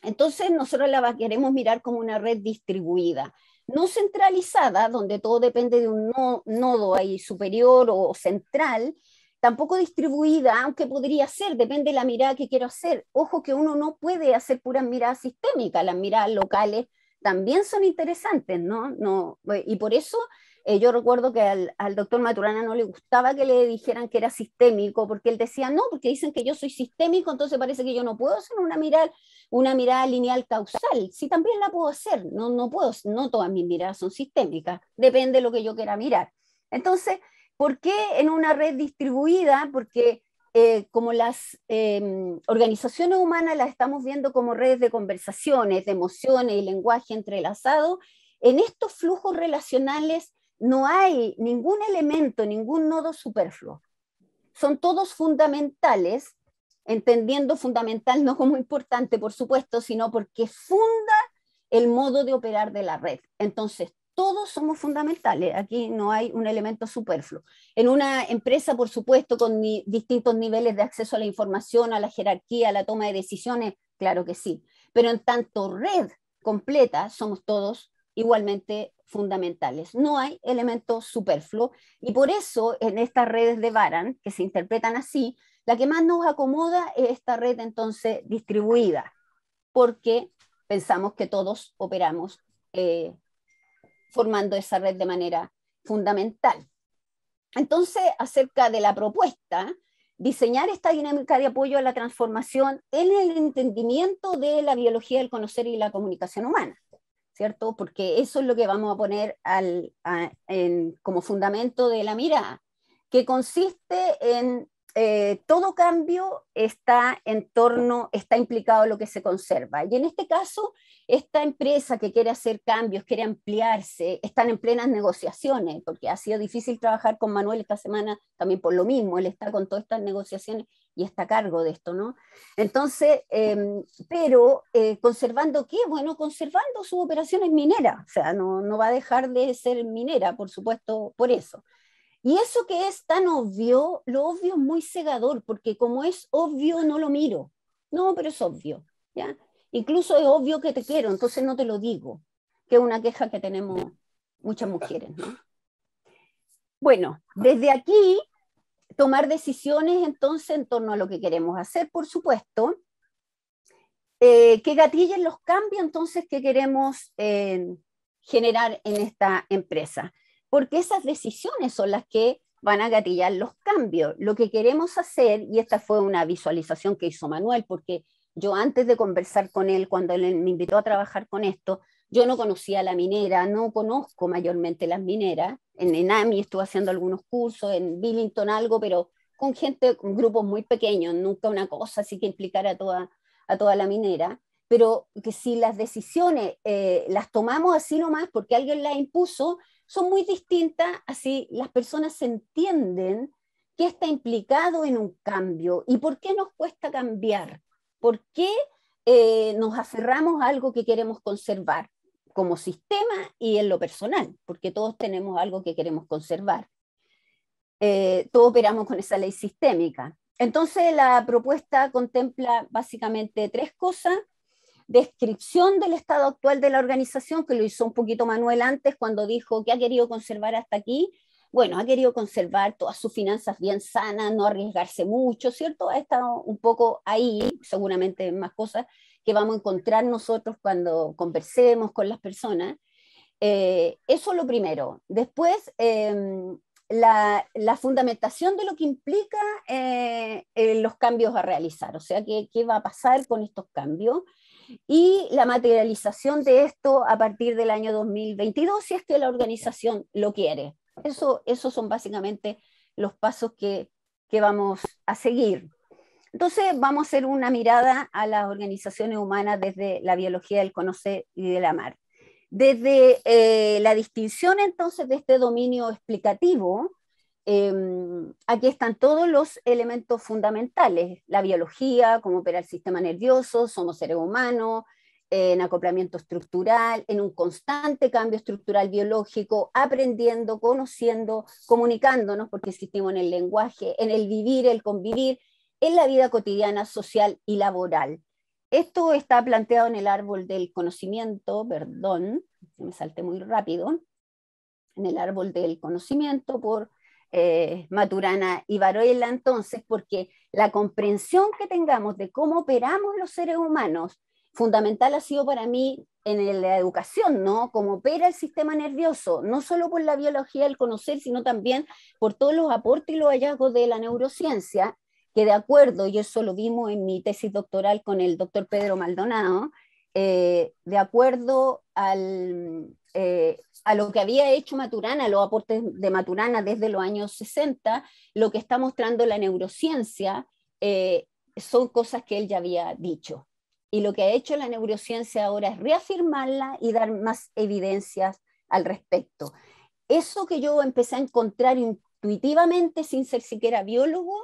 Entonces nosotros la queremos mirar como una red distribuida, no centralizada, donde todo depende de un nodo ahí superior o central, tampoco distribuida, aunque podría ser, depende de la mirada que quiero hacer. Ojo que uno no puede hacer puras miradas sistémicas, las miradas locales también son interesantes, ¿no? Y por eso yo recuerdo que al doctor Maturana no le gustaba que le dijeran que era sistémico, porque él decía, no, porque dicen que yo soy sistémico, entonces parece que yo no puedo hacer una mirada lineal causal. Sí, también la puedo hacer, no puedo, no todas mis miradas son sistémicas, depende de lo que yo quiera mirar. Entonces, ¿por qué en una red distribuida? Porque como las organizaciones humanas las estamos viendo como redes de conversaciones, de emociones y lenguaje entrelazado, en estos flujos relacionales no hay ningún elemento, ningún nodo superfluo. Son todos fundamentales, entendiendo fundamental no como importante, por supuesto, sino porque funda el modo de operar de la red. Entonces, todos somos fundamentales, aquí no hay un elemento superfluo. En una empresa, por supuesto, con distintos niveles de acceso a la información, a la jerarquía, a la toma de decisiones, claro que sí, pero en tanto red completa, somos todos igualmente fundamentales. No hay elemento superfluo, y por eso en estas redes de Baran, que se interpretan así, la que más nos acomoda es esta red entonces distribuida, porque pensamos que todos operamos formando esa red de manera fundamental. Entonces, acerca de la propuesta, diseñar esta dinámica de apoyo a la transformación en el entendimiento de la biología del conocer y la comunicación humana, ¿cierto? Porque eso es lo que vamos a poner como fundamento de la mirada, que consiste en todo cambio está implicado en lo que se conserva. Y en este caso, esta empresa que quiere hacer cambios, quiere ampliarse, están en plenas negociaciones, porque ha sido difícil trabajar con Manuel esta semana también por lo mismo, él está con todas estas negociaciones y está a cargo de esto, ¿no? Entonces, pero ¿conservando qué? Bueno, conservando sus operaciones mineras, o sea, no va a dejar de ser minera, por supuesto, por eso. Y eso que es tan obvio, lo obvio es muy cegador, porque como es obvio no lo miro. No, pero es obvio, ¿ya? Incluso es obvio que te quiero, entonces no te lo digo, que es una queja que tenemos muchas mujeres, ¿no? Bueno, desde aquí tomar decisiones entonces en torno a lo que queremos hacer, por supuesto, que gatillen los cambios entonces que queremos generar en esta empresa, porque esas decisiones son las que van a gatillar los cambios. Lo que queremos hacer, y esta fue una visualización que hizo Manuel, porque yo antes de conversar con él, cuando él me invitó a trabajar con esto, yo no conocía la minera, no conozco mayormente las mineras. En ENAMI estuve haciendo algunos cursos, en Billington algo, pero con gente, con grupos muy pequeños, nunca una cosa así que implicara a toda la minera. Pero que si las decisiones las tomamos así nomás porque alguien las impuso, son muy distintas, así las personas entienden qué está implicado en un cambio y por qué nos cuesta cambiar, por qué nos aferramos a algo que queremos conservar como sistema y en lo personal, porque todos tenemos algo que queremos conservar. Todos operamos con esa ley sistémica. Entonces la propuesta contempla básicamente tres cosas: descripción del estado actual de la organización, que lo hizo un poquito Manuel antes cuando dijo que ha querido conservar hasta aquí. Bueno, ha querido conservar todas sus finanzas bien sanas, no arriesgarse mucho, ¿cierto? Ha estado un poco ahí, seguramente más cosas que vamos a encontrar nosotros cuando conversemos con las personas. Eso lo primero. Después, la fundamentación de lo que implica los cambios a realizar, o sea, qué va a pasar con estos cambios, y la materialización de esto a partir del año 2022, si es que la organización lo quiere. Esos son básicamente los pasos que vamos a seguir. Entonces vamos a hacer una mirada a las organizaciones humanas desde la biología del conocer y del amar. Desde la distinción entonces de este dominio explicativo, aquí están todos los elementos fundamentales: la biología, cómo opera el sistema nervioso, somos seres humanos, en acoplamiento estructural, en un constante cambio estructural biológico, aprendiendo, conociendo, comunicándonos, porque existimos en el lenguaje, en el vivir, el convivir, en la vida cotidiana, social y laboral. Esto está planteado en el árbol del conocimiento, perdón, me salté muy rápido, en el árbol del conocimiento por Maturana y Varela, entonces, porque la comprensión que tengamos de cómo operamos los seres humanos, fundamental ha sido para mí en la educación, ¿no? Cómo opera el sistema nervioso, no solo por la biología del conocer, sino también por todos los aportes y los hallazgos de la neurociencia, que de acuerdo, y eso lo vimos en mi tesis doctoral con el doctor Pedro Maldonado, de acuerdo a lo que había hecho Maturana, los aportes de Maturana desde los años 60, lo que está mostrando la neurociencia son cosas que él ya había dicho. Y lo que ha hecho la neurociencia ahora es reafirmarla y dar más evidencias al respecto. Eso que yo empecé a encontrar intuitivamente, sin ser siquiera biólogo,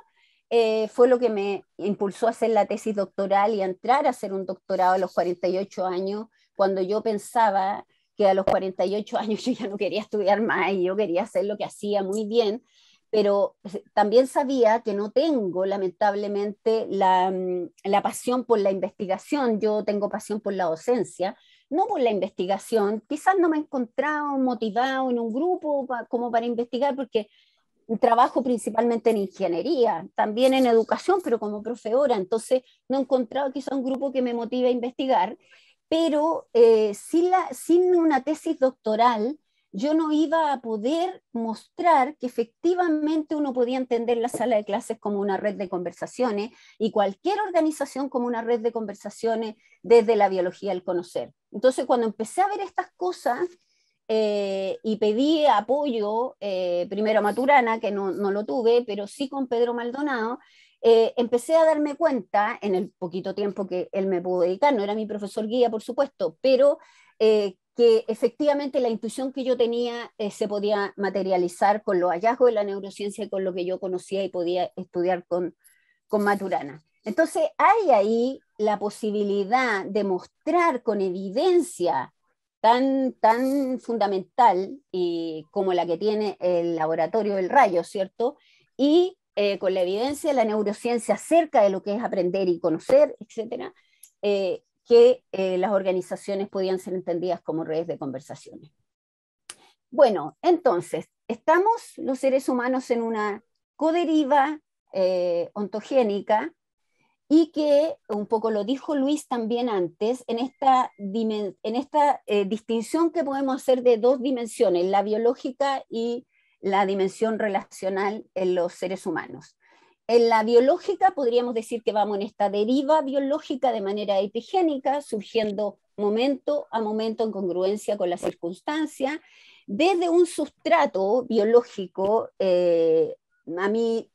fue lo que me impulsó a hacer la tesis doctoral y a entrar a hacer un doctorado a los 48 años, cuando yo pensaba que a los 48 años yo ya no quería estudiar más y yo quería hacer lo que hacía muy bien, pero también sabía que no tengo, lamentablemente, la pasión por la investigación. Yo tengo pasión por la docencia, no por la investigación. Quizás no me he encontrado motivado en un grupo como para investigar, porque trabajo principalmente en ingeniería, también en educación, pero como profesora, entonces no he encontrado quizá un grupo que me motive a investigar, pero sin una tesis doctoral yo no iba a poder mostrar que efectivamente uno podía entender la sala de clases como una red de conversaciones y cualquier organización como una red de conversaciones desde la biología del conocer. Entonces, cuando empecé a ver estas cosas, y pedí apoyo primero a Maturana, que no lo tuve, pero sí con Pedro Maldonado, empecé a darme cuenta en el poquito tiempo que él me pudo dedicar, no era mi profesor guía, por supuesto, pero que efectivamente la intuición que yo tenía se podía materializar con los hallazgos de la neurociencia y con lo que yo conocía y podía estudiar con Maturana. Entonces hay ahí la posibilidad de mostrar con evidencia tan fundamental como la que tiene el laboratorio del rayo, ¿cierto? Y con la evidencia de la neurociencia acerca de lo que es aprender y conocer, etcétera, que las organizaciones podían ser entendidas como redes de conversaciones. Bueno, entonces, estamos los seres humanos en una coderiva ontogénica, y que, un poco lo dijo Luis también antes, en esta distinción que podemos hacer de dos dimensiones, la biológica y la dimensión relacional en los seres humanos. En la biológica podríamos decir que vamos en esta deriva biológica de manera epigénica, surgiendo momento a momento en congruencia con la circunstancia, desde un sustrato biológico, a mí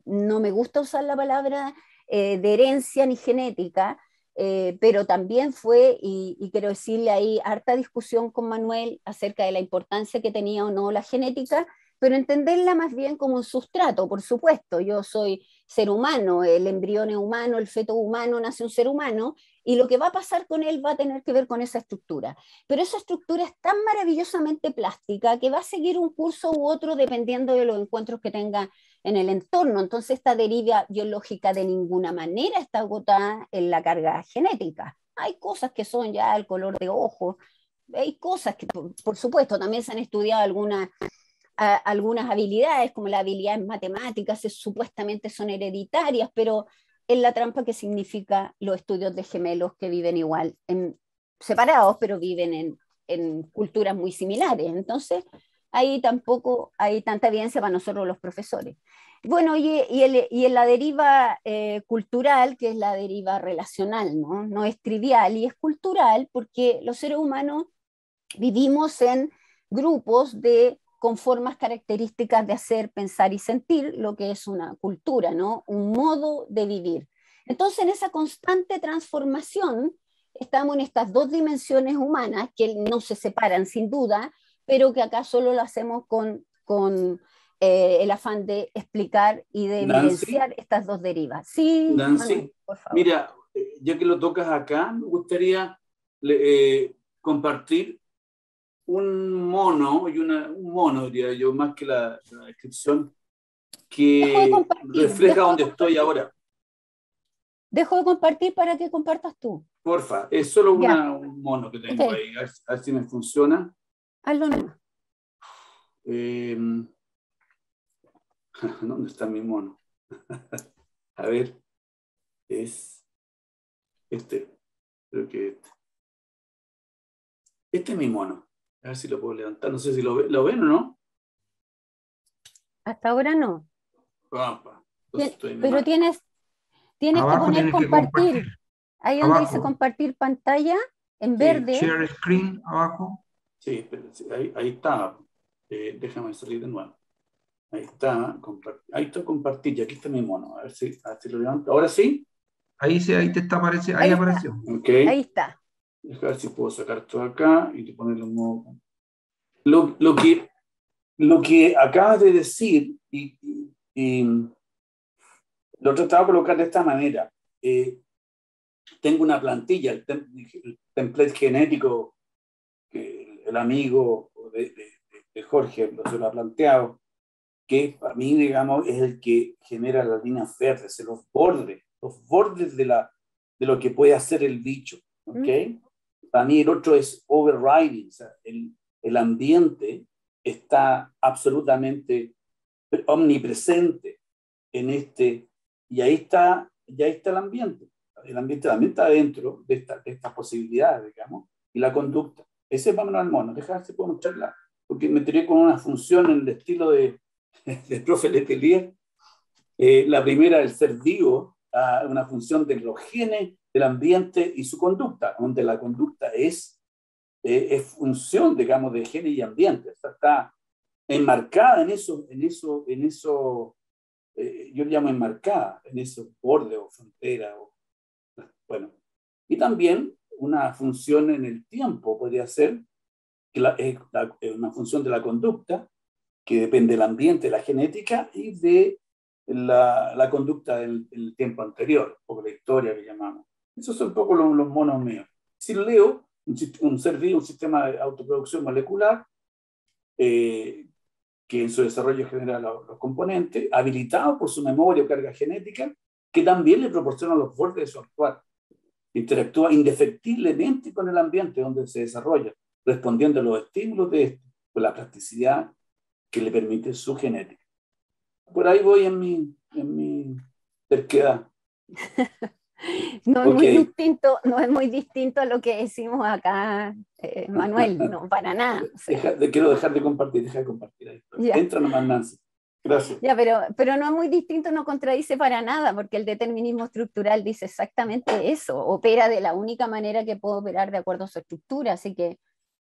no me gusta usar la palabra de herencia ni genética, pero también fue, y quiero decirle ahí, harta discusión con Manuel acerca de la importancia que tenía o no la genética, pero entenderla más bien como un sustrato, por supuesto. Yo soy ser humano, el embrión es humano, el feto humano, nace un ser humano, y lo que va a pasar con él va a tener que ver con esa estructura. Pero esa estructura es tan maravillosamente plástica que va a seguir un curso u otro dependiendo de los encuentros que tenga en el entorno. Entonces esta deriva biológica de ninguna manera está agotada en la carga genética. Hay cosas que son ya el color de ojo, hay cosas que por supuesto también se han estudiado algunas habilidades, como las habilidades matemáticas, supuestamente son hereditarias, pero es la trampa que significa los estudios de gemelos que viven igual, separados, pero viven en culturas muy similares. Entonces, ahí tampoco hay tanta evidencia para nosotros los profesores. Bueno, y en la deriva cultural, que es la deriva relacional, ¿no? No es trivial, y es cultural porque los seres humanos vivimos en grupos con formas características de hacer, pensar y sentir, lo que es una cultura, ¿no? Un modo de vivir. Entonces, en esa constante transformación, estamos en estas dos dimensiones humanas que no se separan sin duda, pero que acá solo lo hacemos con el afán de explicar y de evidenciar estas dos derivas. Sí, Nancy, Manuel, por favor. Mira, ya que lo tocas acá, me gustaría compartir un mono, un mono, diría yo, más que la descripción, que refleja donde estoy ahora. Dejo de compartir para que compartas tú. Porfa, es solo un mono que tengo ahí, a ver si me funciona. Hazlo nomás. ¿Dónde está mi mono? A ver, es creo que este es mi mono. A ver si lo puedo levantar, no sé si lo ven o no. Hasta ahora no. Pero tienes que poner compartir. Ahí donde dice compartir pantalla, en verde. Share screen, abajo. Sí, pero ahí está. Déjame salir de nuevo. Ahí está, compartir, y aquí está mi mono. A ver si lo levanto. ¿Ahora sí? Ahí te está apareciendo, ahí apareció. Okay. Ahí está. Deja ver si puedo sacar esto acá y ponerlo en modo. Lo que acabas de decir, y lo trataba de colocar de esta manera. Tengo una plantilla, el template genético que el amigo de Jorge se lo ha planteado, que para mí, digamos, es el que genera las líneas verdes, los bordes de lo que puede hacer el bicho. ¿Okay? Para mí el otro es overriding, o sea, el ambiente está absolutamente omnipresente en y ahí está el ambiente. El ambiente también está dentro de estas posibilidades, digamos, y la conducta. Ese es Manuel Mono. Déjame ver si puedo mostrarla, porque me tiré con una función en el estilo del profe Letelier. La primera, el ser vivo, una función de los genes, del ambiente y su conducta, donde la conducta es función, digamos, de genes y ambiente. O sea, está enmarcada en eso, yo le llamo enmarcada, en esos bordes o fronteras. Bueno, y también una función en el tiempo podría ser una función de la conducta que depende del ambiente, de la genética y de la conducta del tiempo anterior, o la historia que llamamos. Esos son un poco los monos míos. Si leo un ser vivo, un sistema de autoproducción molecular, que en su desarrollo genera los componentes, habilitado por su memoria o carga genética, que también le proporciona los bordes de su actuar. Interactúa indefectiblemente con el ambiente donde se desarrolla, respondiendo a los estímulos de esto, con la plasticidad que le permite su genética. Por ahí voy en mi terquedad. No es Ok. no es muy distinto a lo que decimos acá, Manuel, no, para nada. O sea, Quiero dejar de compartir, deja de compartir ahí. Ya. Entra nomás, Nancy. Gracias. Ya, pero no es muy distinto, no contradice para nada, porque el determinismo estructural dice exactamente eso, opera de la única manera que puede operar de acuerdo a su estructura, así que,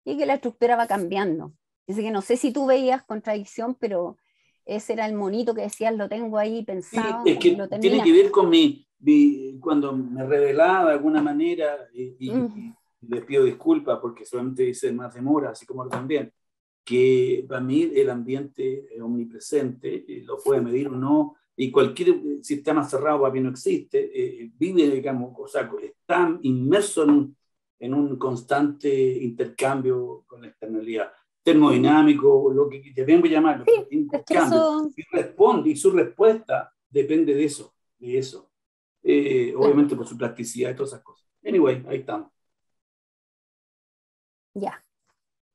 y que la estructura va cambiando. Así que no sé si tú veías contradicción, pero ese era el monito que decías, lo tengo ahí pensado, Sí, es que lo tiene termina. que ver con cuando me revelaba de alguna manera, y les pido disculpas porque solamente dice más demora, así como también, que para mí el ambiente es omnipresente, lo puede medir o no, y cualquier sistema cerrado para mí no existe, vive, digamos, o sea, está inmerso en un constante intercambio con la externalidad, termodinámico, lo que te vengo a llamarlo, Sí, es que intercambio, eso, y responde, y su respuesta depende de eso, obviamente por su plasticidad y todas esas cosas. Anyway, ahí estamos. ya,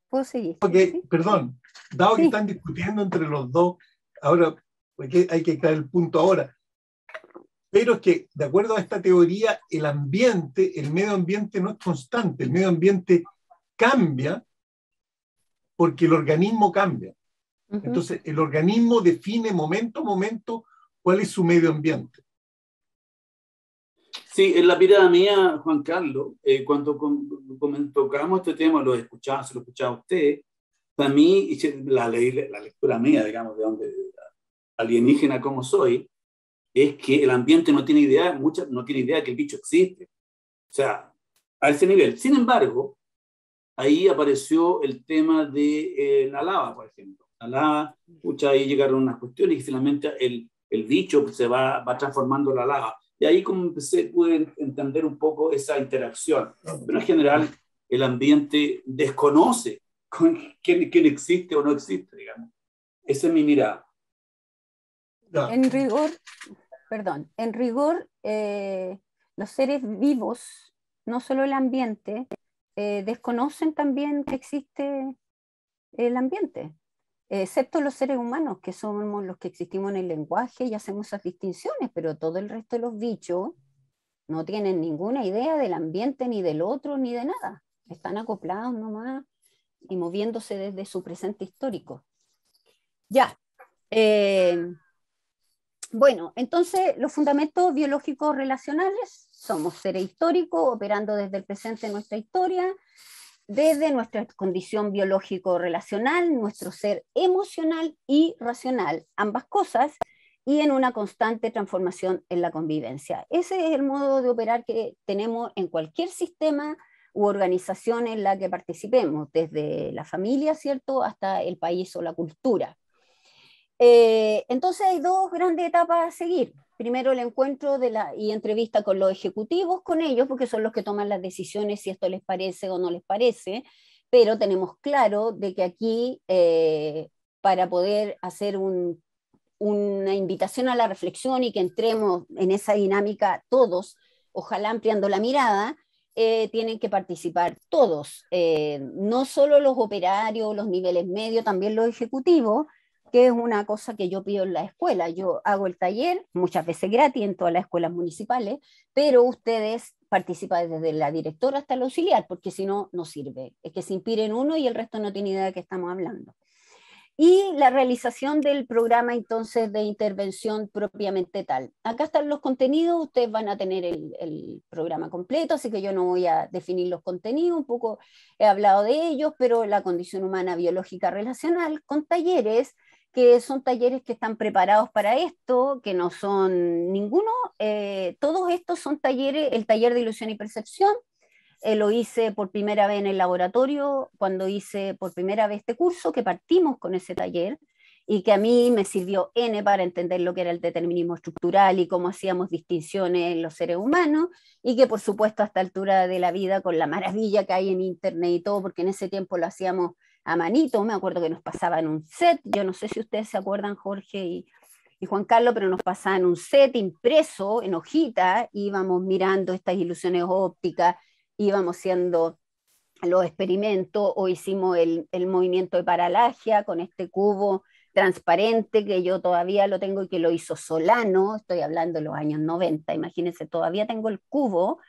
puedo seguir. Ok, ¿Sí? perdón, dado que Sí. están discutiendo entre los dos, ahora hay que crear el punto ahora, pero es que de acuerdo a esta teoría, el medio ambiente no es constante, el medio ambiente cambia porque el organismo cambia. Entonces, el organismo define momento a momento cuál es su medio ambiente. Sí, en la pirada mía, Juan Carlos, cuando tocamos este tema, se lo escuchaba a usted, para mí, la lectura mía, digamos, de donde alienígena como soy, es que el ambiente no tiene idea, no tiene idea que el bicho existe. O sea, a ese nivel. Sin embargo, ahí apareció el tema de la lava, por ejemplo. La lava, ahí llegaron unas cuestiones y finalmente el bicho se va transformando en la lava. Y ahí como pude entender un poco esa interacción. Pero en general, el ambiente desconoce quién existe o no existe, digamos. Esa es mi mirada. En rigor, perdón, en rigor, los seres vivos, no solo el ambiente, desconocen también que existe el ambiente, excepto los seres humanos, que somos los que existimos en el lenguaje y hacemos esas distinciones, pero todo el resto de los bichos no tienen ninguna idea del ambiente, ni del otro, ni de nada. Están acoplados nomás y moviéndose desde su presente histórico. Ya. Bueno, entonces los fundamentos biológicos relacionales: somos seres históricos operando desde el presente en nuestra historia, desde nuestra condición biológico-relacional, nuestro ser emocional y racional, ambas cosas, y en una constante transformación en la convivencia. Ese es el modo de operar que tenemos en cualquier sistema u organización en la que participemos, desde la familia, ¿cierto?, hasta el país o la cultura. Entonces hay dos grandes etapas a seguir. Primero el encuentro y entrevista con los ejecutivos, con ellos, porque son los que toman las decisiones si esto les parece o no les parece, pero tenemos claro de que aquí, para poder hacer una invitación a la reflexión y que entremos en esa dinámica todos, ojalá ampliando la mirada, tienen que participar todos, no solo los operarios, los niveles medios, también los ejecutivos, que es una cosa que yo pido en la escuela. Yo hago el taller, muchas veces gratis en todas las escuelas municipales, pero ustedes participan desde la directora hasta el auxiliar, porque si no, no sirve. Es que se inspiren uno y el resto no tiene idea de qué estamos hablando. Y la realización del programa entonces de intervención propiamente tal. Acá están los contenidos, ustedes van a tener el programa completo, así que yo no voy a definir los contenidos, un poco he hablado de ellos, pero la condición humana biológica relacional, con talleres que son talleres que están preparados para esto, que no son ninguno, todos estos son talleres, el taller de ilusión y percepción, lo hice por primera vez en el laboratorio, cuando hice por primera vez este curso, que partimos con ese taller, y que a mí me sirvió N para entender lo que era el determinismo estructural y cómo hacíamos distinciones en los seres humanos, y que por supuesto a esta altura de la vida, con la maravilla que hay en internet y todo, porque en ese tiempo lo hacíamos a manito, me acuerdo que nos pasaban un set, yo no sé si ustedes se acuerdan, Jorge y Juan Carlos, pero nos pasaban un set impreso en hojita, íbamos mirando estas ilusiones ópticas, íbamos haciendo los experimentos, o hicimos el movimiento de paralagia con este cubo transparente, que yo todavía lo tengo y que lo hizo Solano, estoy hablando de los años 90, imagínense, todavía tengo el cubo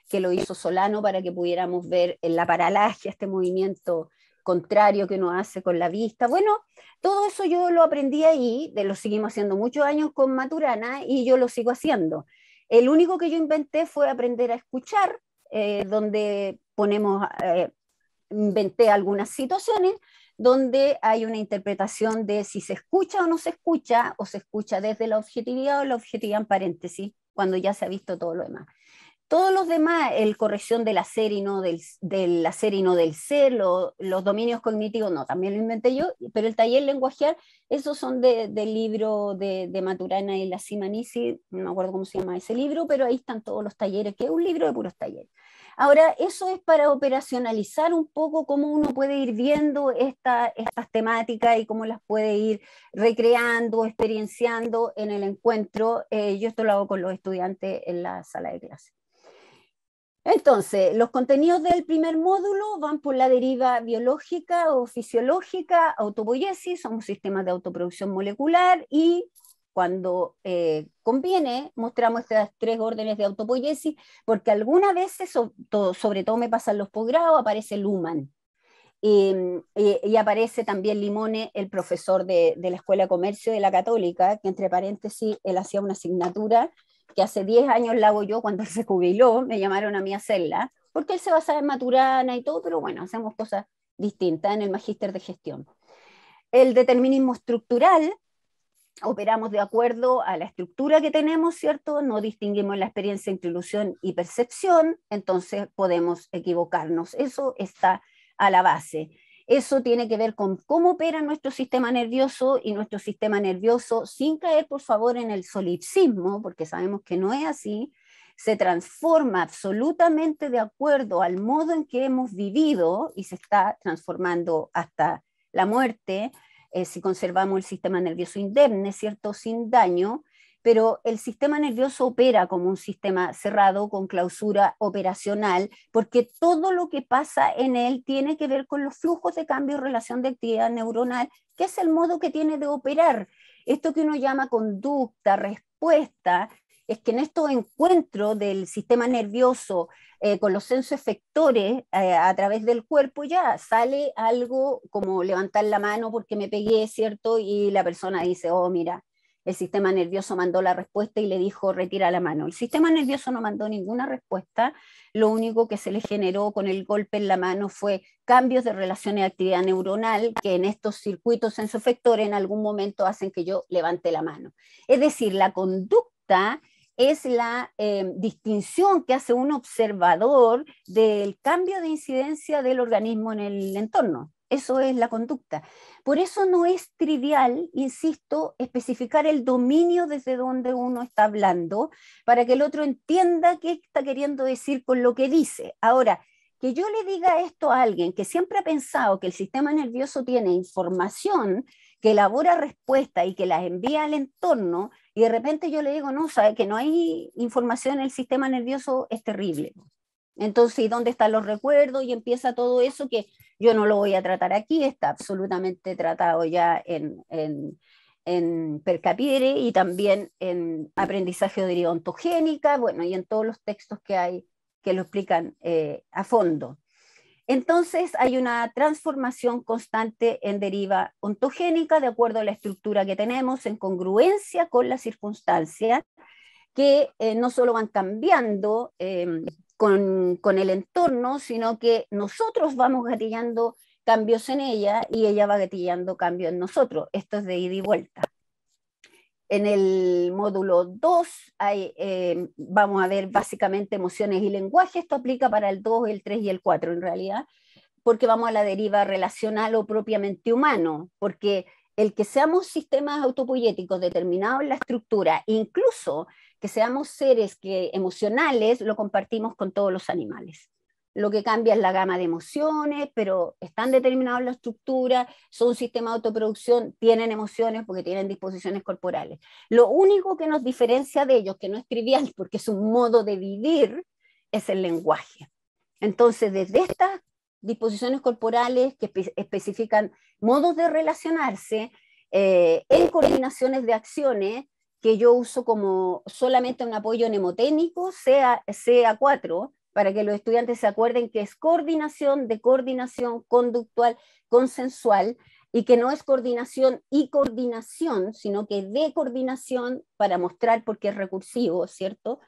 que lo hizo Solano para que pudiéramos ver en la paralaje, este movimiento contrario que uno hace con la vista. Bueno, todo eso yo lo aprendí ahí, lo seguimos haciendo muchos años con Maturana y yo lo sigo haciendo. El único que yo inventé fue aprender a escuchar, donde inventé algunas situaciones donde hay una interpretación de si se escucha o no se escucha, o se escucha desde la objetividad o la objetividad en paréntesis, cuando ya se ha visto todo lo demás. Todos los demás, el corrección del hacer y no del ser, los dominios cognitivos, no, también lo inventé yo, pero el taller lenguajear, esos son del libro de Maturana y la Simanisi, no me acuerdo cómo se llama ese libro, pero ahí están todos los talleres, que es un libro de puros talleres. Ahora, eso es para operacionalizar un poco cómo uno puede ir viendo estas temáticas y cómo las puede ir recreando, experienciando en el encuentro. Yo esto lo hago con los estudiantes en la sala de clase. Entonces, los contenidos del primer módulo van por la deriva biológica o fisiológica, autopoiesis, somos sistemas de autoproducción molecular, y cuando conviene mostramos estas 3 órdenes de autopoiesis, porque algunas veces, sobre todo me pasa en los posgrados, aparece Luhmann. Y aparece también Limone, el profesor de la Escuela de Comercio de la Católica, que entre paréntesis, él hacía una asignatura que hace 10 años la hago yo cuando él se jubiló, me llamaron a mí a hacerla, porque él se basaba en Maturana y todo, pero bueno, hacemos cosas distintas en el magíster de gestión. El determinismo estructural, operamos de acuerdo a la estructura que tenemos, ¿cierto? No distinguimos la experiencia entre ilusión y percepción, entonces podemos equivocarnos. Eso está a la base. Eso tiene que ver con cómo opera nuestro sistema nervioso, y nuestro sistema nervioso, sin caer por favor en el solipsismo, porque sabemos que no es así, se transforma absolutamente de acuerdo al modo en que hemos vivido y se está transformando hasta la muerte, si conservamos el sistema nervioso indemne, ¿cierto? Sin daño, pero el sistema nervioso opera como un sistema cerrado con clausura operacional, porque todo lo que pasa en él tiene que ver con los flujos de cambio y relación de actividad neuronal, que es el modo que tiene de operar. Esto que uno llama conducta, respuesta, es que en estos encuentros del sistema nervioso con los sensoefectores a través del cuerpo ya sale algo como levantar la mano porque me pegué, ¿cierto? Y la persona dice, oh, mira, el sistema nervioso mandó la respuesta y le dijo, retira la mano. El sistema nervioso no mandó ninguna respuesta, lo único que se le generó con el golpe en la mano fue cambios de relaciones de actividad neuronal que en estos circuitos sensoefectores en algún momento hacen que yo levante la mano. Es decir, la conducta es la distinción que hace un observador del cambio de incidencia del organismo en el entorno. Eso es la conducta. Por eso no es trivial, insisto, especificar el dominio desde donde uno está hablando para que el otro entienda qué está queriendo decir con lo que dice. Ahora, que yo le diga esto a alguien que siempre ha pensado que el sistema nervioso tiene información, que elabora respuestas y que las envía al entorno, y de repente yo le digo, no, sabe que no hay información en el sistema nervioso, es terrible. Entonces, ¿y dónde están los recuerdos? Y empieza todo eso que yo no lo voy a tratar aquí, está absolutamente tratado ya en Percapiere y también en aprendizaje de deriva ontogénica, bueno, y en todos los textos que hay que lo explican a fondo. Entonces, hay una transformación constante en deriva ontogénica de acuerdo a la estructura que tenemos, en congruencia con las circunstancias, que no solo van cambiando con el entorno, sino que nosotros vamos gatillando cambios en ella y ella va gatillando cambios en nosotros. Esto es de ida y vuelta. En el módulo 2 vamos a ver básicamente emociones y lenguaje. Esto aplica para el 2, el 3 y el 4 en realidad, porque vamos a la deriva relacional o propiamente humano, porque el que seamos sistemas autopoiéticos determinados en la estructura, incluso que seamos seres emocionales, lo compartimos con todos los animales. Lo que cambia es la gama de emociones, pero están determinados en la estructura, son un sistema de autoproducción, tienen emociones porque tienen disposiciones corporales. Lo único que nos diferencia de ellos, que no es trivial porque es un modo de vivir, es el lenguaje. Entonces, desde estas disposiciones corporales que especifican modos de relacionarse, en coordinaciones de acciones que yo uso como solamente un apoyo mnemotécnico, CA4, para que los estudiantes se acuerden que es coordinación, de coordinación conductual, consensual, y que no es coordinación y coordinación, sino que de coordinación, para mostrar por qué es recursivo, ¿cierto?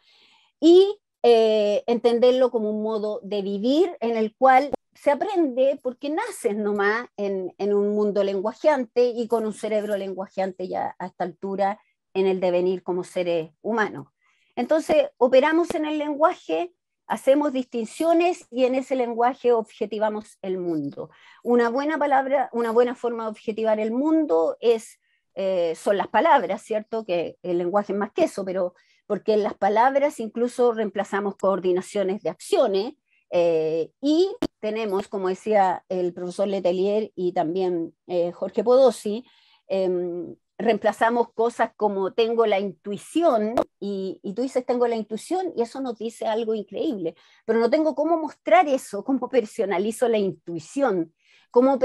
Y entenderlo como un modo de vivir en el cual se aprende porque naces nomás en un mundo lenguajeante y con un cerebro lenguajeante ya a esta altura en el devenir como seres humanos. Entonces, operamos en el lenguaje, hacemos distinciones y en ese lenguaje objetivamos el mundo. Una buena palabra, una buena forma de objetivar el mundo son las palabras, ¿cierto? Que el lenguaje es más que eso, pero porque en las palabras incluso reemplazamos coordinaciones de acciones y tenemos, como decía el profesor Letelier y también Jorge Podosí, reemplazamos cosas como tengo la intuición, y tú dices tengo la intuición, y eso nos dice algo increíble, pero no tengo cómo mostrar eso, cómo personalizo la intuición, cómo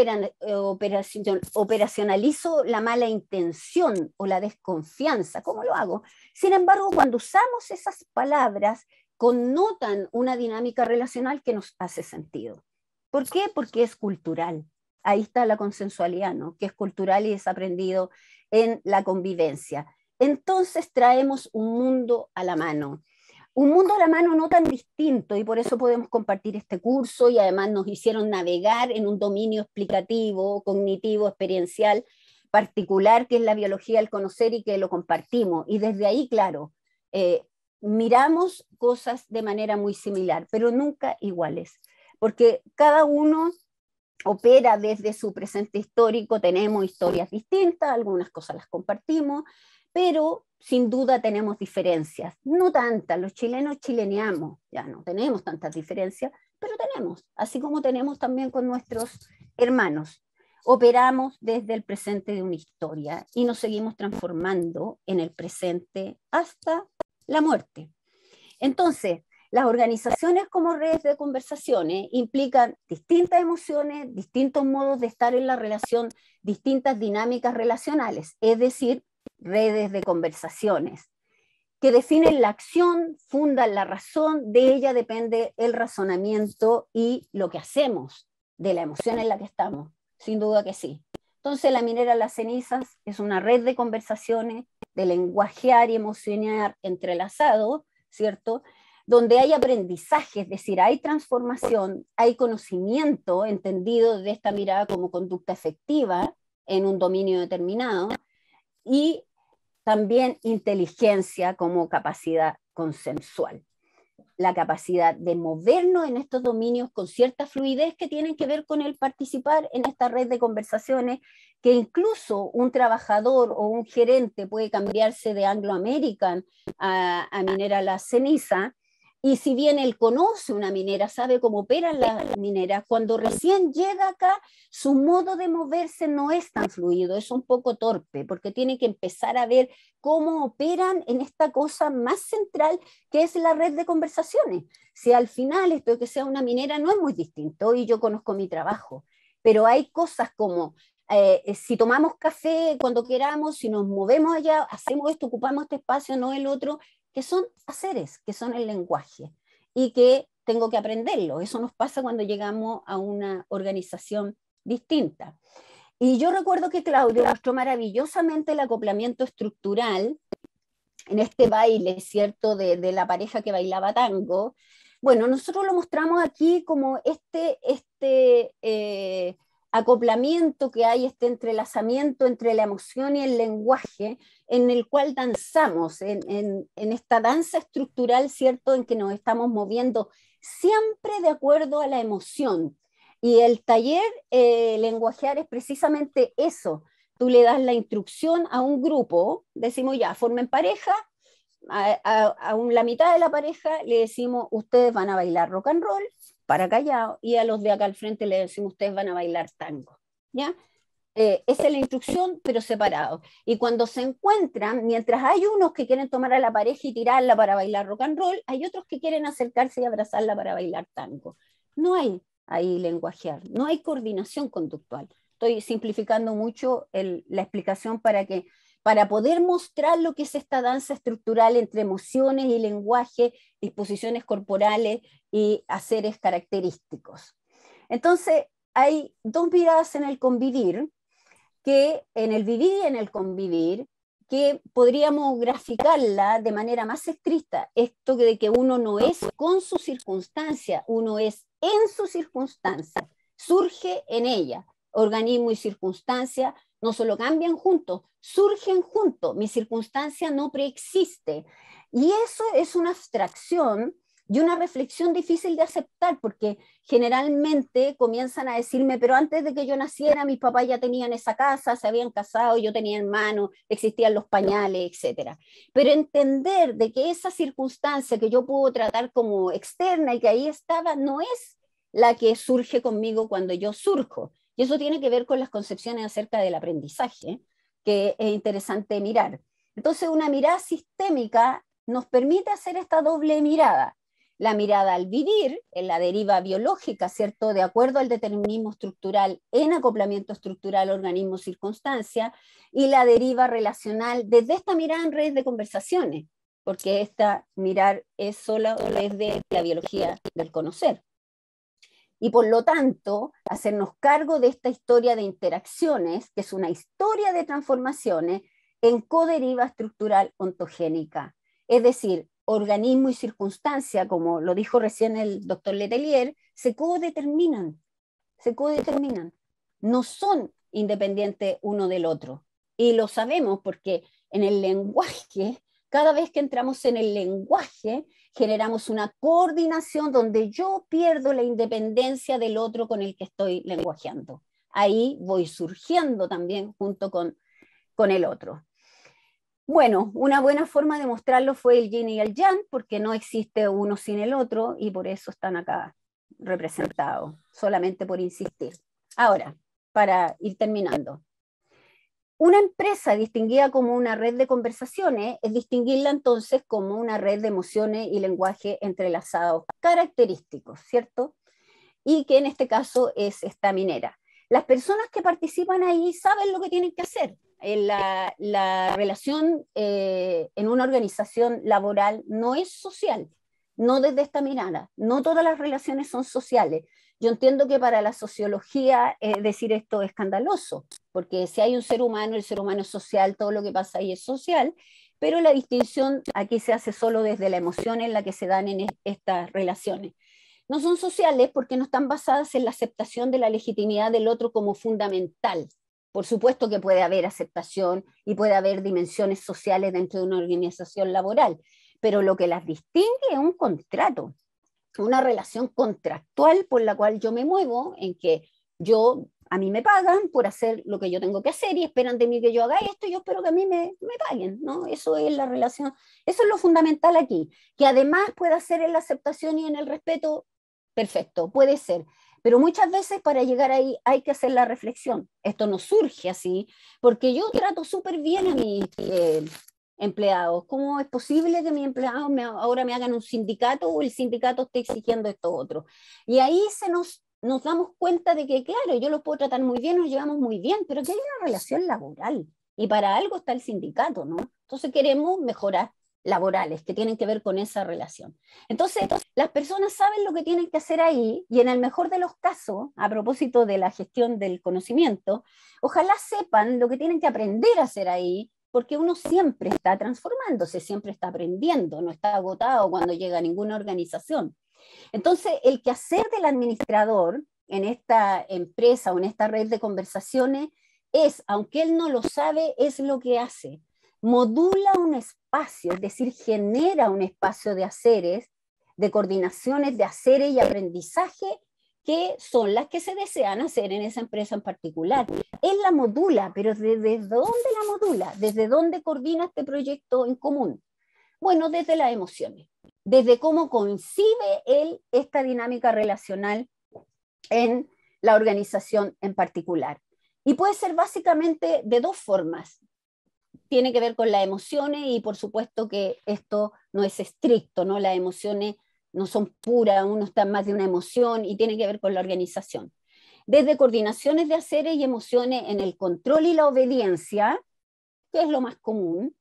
operacionalizo la mala intención o la desconfianza, ¿cómo lo hago? Sin embargo, cuando usamos esas palabras, connotan una dinámica relacional que nos hace sentido. ¿Por qué? Porque es cultural. Ahí está la consensualidad, ¿no? Que es cultural y es aprendido en la convivencia. Entonces traemos un mundo a la mano. Un mundo a la mano no tan distinto, y por eso podemos compartir este curso, y además nos hicieron navegar en un dominio explicativo, cognitivo, experiencial, particular, que es la biología del conocer, y que lo compartimos. Y desde ahí, claro, miramos cosas de manera muy similar, pero nunca iguales, porque cada uno opera desde su presente histórico, tenemos historias distintas, algunas cosas las compartimos, pero sin duda tenemos diferencias, no tantas, los chilenos chileneamos, ya no tenemos tantas diferencias, pero tenemos, así como tenemos también con nuestros hermanos. Operamos desde el presente de una historia y nos seguimos transformando en el presente hasta la muerte. Entonces, las organizaciones como redes de conversaciones implican distintas emociones, distintos modos de estar en la relación, distintas dinámicas relacionales, es decir, redes de conversaciones, que definen la acción, fundan la razón, de ella depende el razonamiento y lo que hacemos de la emoción en la que estamos, sin duda que sí. Entonces, La minera Las Cenizas es una red de conversaciones, de lenguajear y emocionar entrelazado, ¿cierto?, donde hay aprendizaje, es decir, hay transformación, hay conocimiento entendido de esta mirada como conducta efectiva en un dominio determinado, y también inteligencia como capacidad consensual. La capacidad de movernos en estos dominios con cierta fluidez que tienen que ver con el participar en esta red de conversaciones, que incluso un trabajador o un gerente puede cambiarse de Anglo American a Minera La Ceniza, y si bien él conoce una minera, sabe cómo operan las mineras, cuando recién llega acá, su modo de moverse no es tan fluido, es un poco torpe, porque tiene que empezar a ver cómo operan en esta cosa más central que es la red de conversaciones. Si al final esto de que sea una minera no es muy distinto, y yo conozco mi trabajo, pero hay cosas como si tomamos café cuando queramos, si nos movemos allá, hacemos esto, ocupamos este espacio, no el otro, que son haceres, que son el lenguaje, y que tengo que aprenderlo. Eso nos pasa cuando llegamos a una organización distinta. Y yo recuerdo que Claudio mostró maravillosamente el acoplamiento estructural en este baile, ¿cierto?, de la pareja que bailaba tango. Bueno, nosotros lo mostramos aquí como acoplamiento que hay, este entrelazamiento entre la emoción y el lenguaje, en el cual danzamos, en esta danza estructural, ¿cierto?, en que nos estamos moviendo siempre de acuerdo a la emoción. Y el taller lenguajear es precisamente eso. Tú le das la instrucción a un grupo, decimos ya, formen pareja, a la mitad de la pareja le decimos, ustedes van a bailar rock and roll, para callado, y a los de acá al frente le decimos, ustedes van a bailar tango, ¿ya? Esa es la instrucción, pero separado. Y cuando se encuentran, mientras hay unos que quieren tomar a la pareja y tirarla para bailar rock and roll, hay otros que quieren acercarse y abrazarla para bailar tango. No hay ahí lenguajear, no hay coordinación conductual, Estoy simplificando mucho la explicación para poder mostrar lo que es esta danza estructural entre emociones y lenguaje, disposiciones corporales y haceres característicos. Entonces, hay dos miradas en el convivir, que en el vivir y en el convivir, que podríamos graficarla de manera más estricta, esto de que uno no es con su circunstancia, uno es en su circunstancia, surge en ella. Organismo y circunstancia no solo cambian juntos, surgen juntos, mi circunstancia no preexiste. Y eso es una abstracción y una reflexión difícil de aceptar, porque generalmente comienzan a decirme, pero antes de que yo naciera, mis papás ya tenían esa casa, se habían casado, yo tenía hermanos, existían los pañales, etc. Pero entender de que esa circunstancia que yo puedo tratar como externa y que ahí estaba, no es la que surge conmigo cuando yo surjo. Y eso tiene que ver con las concepciones acerca del aprendizaje, que es interesante mirar. Entonces, una mirada sistémica nos permite hacer esta doble mirada. La mirada al vivir, en la deriva biológica, ¿cierto? De acuerdo al determinismo estructural, en acoplamiento estructural, organismo, circunstancia, y la deriva relacional desde esta mirada en redes de conversaciones, porque esta mirar es solo desde la biología del conocer. Y por lo tanto, hacernos cargo de esta historia de interacciones, que es una historia de transformaciones en coderiva estructural ontogénica. Es decir, organismo y circunstancia, como lo dijo recién el doctor Letelier, se codeterminan, no son independientes uno del otro. Y lo sabemos porque en el lenguaje, cada vez que entramos en el lenguaje, generamos una coordinación donde yo pierdo la independencia del otro con el que estoy lenguajeando. Ahí voy surgiendo también junto con el otro. Bueno, una buena forma de mostrarlo fue el yin y el yang, porque no existe uno sin el otro y por eso están acá representados, solamente por insistir. Ahora, para ir terminando. Una empresa distinguida como una red de conversaciones es distinguirla entonces como una red de emociones y lenguaje entrelazados característicos, ¿cierto? Y que en este caso es esta minera. Las personas que participan ahí saben lo que tienen que hacer. La relación en una organización laboral no es social, no desde esta mirada, no todas las relaciones son sociales. Yo entiendo que para la sociología decir esto es escandaloso, porque si hay un ser humano, el ser humano es social, todo lo que pasa ahí es social, pero la distinción aquí se hace solo desde la emoción en la que se dan en estas relaciones. No son sociales porque no están basadas en la aceptación de la legitimidad del otro como fundamental. Por supuesto que puede haber aceptación y puede haber dimensiones sociales dentro de una organización laboral, pero lo que las distingue es un contrato, una relación contractual por la cual yo me muevo, en que a mí me pagan por hacer lo que yo tengo que hacer y esperan de mí que yo haga esto y yo espero que a mí me paguen, ¿no? Eso es la relación, eso es lo fundamental aquí, que además pueda ser en la aceptación y en el respeto, perfecto, puede ser. Pero muchas veces para llegar ahí hay que hacer la reflexión. Esto no surge así, porque yo trato súper bien a mis empleados. ¿Cómo es posible que mis empleados ahora me hagan un sindicato o el sindicato esté exigiendo esto otro? Y ahí nos damos cuenta de que, claro, yo los puedo tratar muy bien, nos llevamos muy bien, pero que hay una relación laboral. Y para algo está el sindicato, ¿no? Entonces queremos mejorar laborales que tienen que ver con esa relación. Entonces, las personas saben lo que tienen que hacer ahí y en el mejor de los casos, a propósito de la gestión del conocimiento, ojalá sepan lo que tienen que aprender a hacer ahí, porque uno siempre está transformándose, siempre está aprendiendo, no está agotado cuando llega a ninguna organización. Entonces, el quehacer del administrador en esta empresa o en esta red de conversaciones es, aunque él no lo sabe, es lo que hace. Modula un espacio, es decir, genera un espacio de haceres, de coordinaciones de haceres y aprendizaje que son las que se desean hacer en esa empresa en particular. Él la modula, pero ¿desde dónde la modula? ¿Desde dónde coordina este proyecto en común? Bueno, desde las emociones, desde cómo concibe él esta dinámica relacional en la organización en particular. Y puede ser básicamente de dos formas. Tiene que ver con las emociones y por supuesto que esto no es estricto, ¿no? Las emociones no son puras, uno está más de una emoción y tiene que ver con la organización. desde coordinaciones de haceres y emociones en el control y la obediencia, que es lo más común,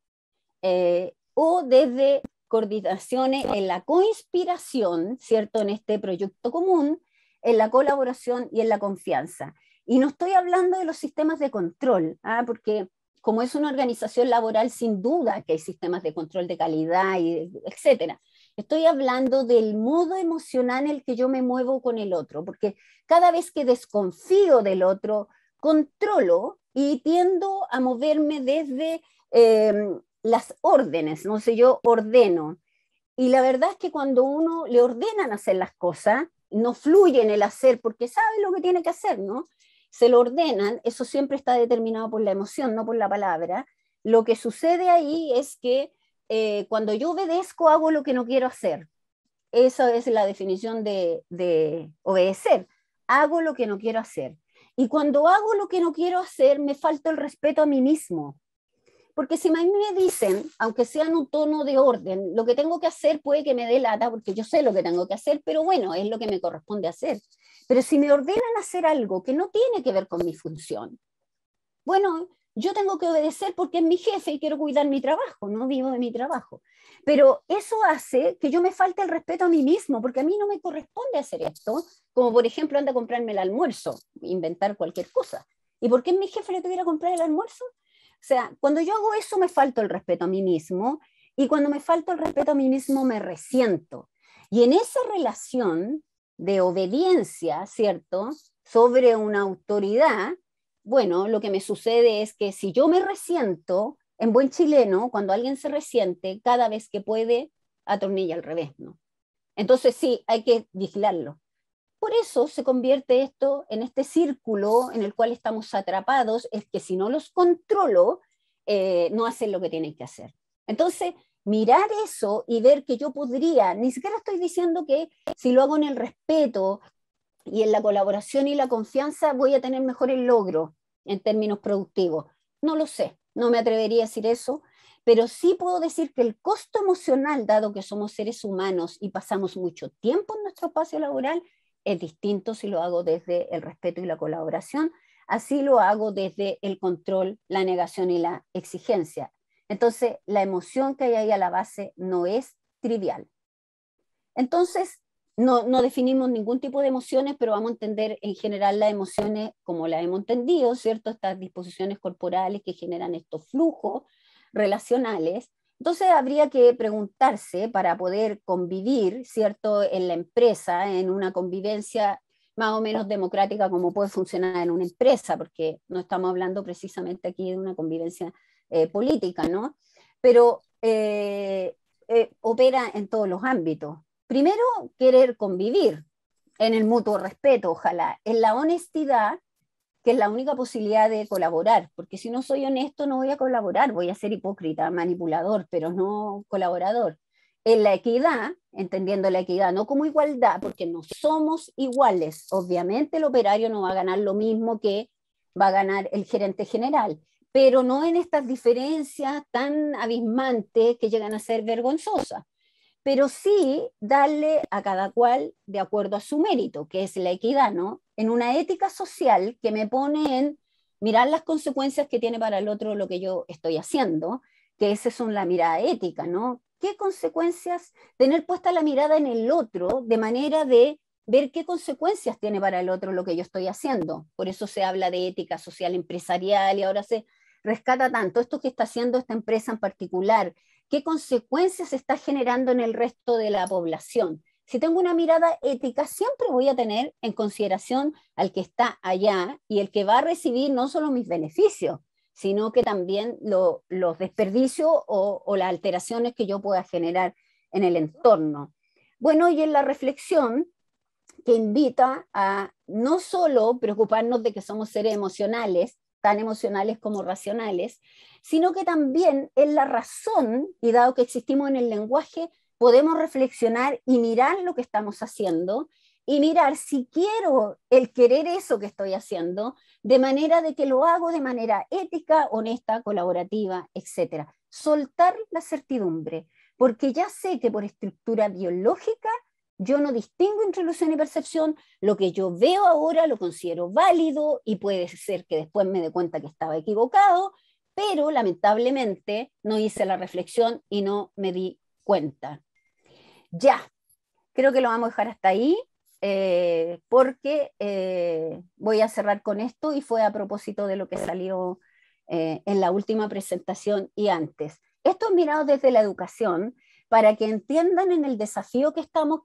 o desde coordinaciones en la coinspiración, ¿cierto?, en este proyecto común, en la colaboración y en la confianza. Y no estoy hablando de los sistemas de control, porque como es una organización laboral, sin duda que hay sistemas de control de calidad, etcétera. Estoy hablando del modo emocional en el que yo me muevo con el otro, porque cada vez que desconfío del otro, controlo y tiendo a moverme desde las órdenes, no sé, yo ordeno. Y la verdad es que cuando uno le ordenan hacer las cosas, no fluye en el hacer porque sabe lo que tiene que hacer, ¿no? Se lo ordenan, eso siempre está determinado por la emoción, no por la palabra. Lo que sucede ahí es que cuando yo obedezco, hago lo que no quiero hacer. Esa es la definición de obedecer. Hago lo que no quiero hacer. Y cuando hago lo que no quiero hacer, me falta el respeto a mí mismo. Porque si a mí me dicen, aunque sea en un tono de orden, lo que tengo que hacer puede que me dé lata, porque yo sé lo que tengo que hacer, pero bueno, es lo que me corresponde hacer. Pero si me ordenan hacer algo que no tiene que ver con mi función, bueno, yo tengo que obedecer porque es mi jefe y quiero cuidar mi trabajo, no vivo de mi trabajo. Pero eso hace que yo me falte el respeto a mí mismo, porque a mí no me corresponde hacer esto, como por ejemplo anda a comprarme el almuerzo, inventar cualquier cosa. ¿Y por qué mi jefe le tuviera que comprar el almuerzo? O sea, cuando yo hago eso me falto el respeto a mí mismo, y cuando me falto el respeto a mí mismo me resiento. Y en esa relación de obediencia, ¿cierto?, sobre una autoridad, bueno, lo que me sucede es que si yo me resiento, en buen chileno, cuando alguien se resiente, cada vez que puede, atornilla al revés, ¿no? Entonces sí, hay que vigilarlo. Por eso se convierte esto en este círculo en el cual estamos atrapados, es que si no los controlo, no hacen lo que tienen que hacer. Entonces, mirar eso y ver que yo podría, ni siquiera estoy diciendo que si lo hago en el respeto y en la colaboración y la confianza voy a tener mejores logros en términos productivos. No lo sé, no me atrevería a decir eso, pero sí puedo decir que el costo emocional, dado que somos seres humanos y pasamos mucho tiempo en nuestro espacio laboral, es distinto si lo hago desde el respeto y la colaboración, así lo hago desde el control, la negación y la exigencia. Entonces, la emoción que hay ahí a la base no es trivial. Entonces, no definimos ningún tipo de emociones, pero vamos a entender en general las emociones como las hemos entendido, ¿cierto? Estas disposiciones corporales que generan estos flujos relacionales. Entonces habría que preguntarse para poder convivir, ¿cierto?, en la empresa, en una convivencia más o menos democrática como puede funcionar en una empresa, porque no estamos hablando precisamente aquí de una convivencia política, ¿no? Pero opera en todos los ámbitos. Primero, querer convivir en el mutuo respeto, ojalá, en la honestidad, que es la única posibilidad de colaborar, porque si no soy honesto no voy a colaborar, voy a ser hipócrita, manipulador, pero no colaborador. En la equidad, entendiendo la equidad no como igualdad, porque no somos iguales, obviamente el operario no va a ganar lo mismo que va a ganar el gerente general, pero no en estas diferencias tan abismantes que llegan a ser vergonzosas, pero sí darle a cada cual de acuerdo a su mérito, que es la equidad, ¿no? En una ética social que me pone en mirar las consecuencias que tiene para el otro lo que yo estoy haciendo, que esa es la mirada ética, ¿no? ¿Qué consecuencias? Tener puesta la mirada en el otro de manera de ver qué consecuencias tiene para el otro lo que yo estoy haciendo. Por eso se habla de ética social empresarial y ahora se rescata tanto esto que está haciendo esta empresa en particular, qué consecuencias está generando en el resto de la población. Si tengo una mirada ética, siempre voy a tener en consideración al que está allá y el que va a recibir no solo mis beneficios, sino que también los desperdicios o las alteraciones que yo pueda generar en el entorno. Bueno, y en la reflexión que invita a no solo preocuparnos de que somos seres emocionales, tan emocionales como racionales, sino que también en la razón, y dado que existimos en el lenguaje, podemos reflexionar y mirar lo que estamos haciendo y mirar si quiero el querer eso que estoy haciendo, de manera de que lo hago de manera ética, honesta, colaborativa, etc. Soltar la certidumbre, porque ya sé que por estructura biológica Yo no distingo entre ilusión y percepción. Lo que yo veo ahora lo considero válido y puede ser que después me dé cuenta que estaba equivocado, pero lamentablemente no hice la reflexión y no me di cuenta. Ya, creo que lo vamos a dejar hasta ahí, porque voy a cerrar con esto y fue a propósito de lo que salió en la última presentación y antes. Esto es mirado desde la educación, para que entiendan en el desafío que estamos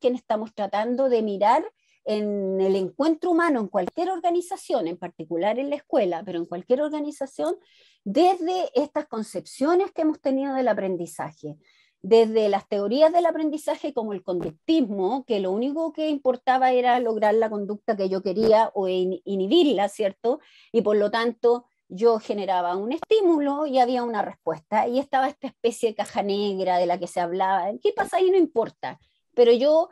tratando de mirar en el encuentro humano, en cualquier organización, en particular en la escuela, pero en cualquier organización, desde estas concepciones que hemos tenido del aprendizaje, desde las teorías del aprendizaje como el conductismo, que lo único que importaba era lograr la conducta que yo quería o inhibirla, ¿cierto? Y por lo tanto yo generaba un estímulo y había una respuesta, y estaba esta especie de caja negra de la que se hablaba. ¿Qué pasa ahí? No importa, pero yo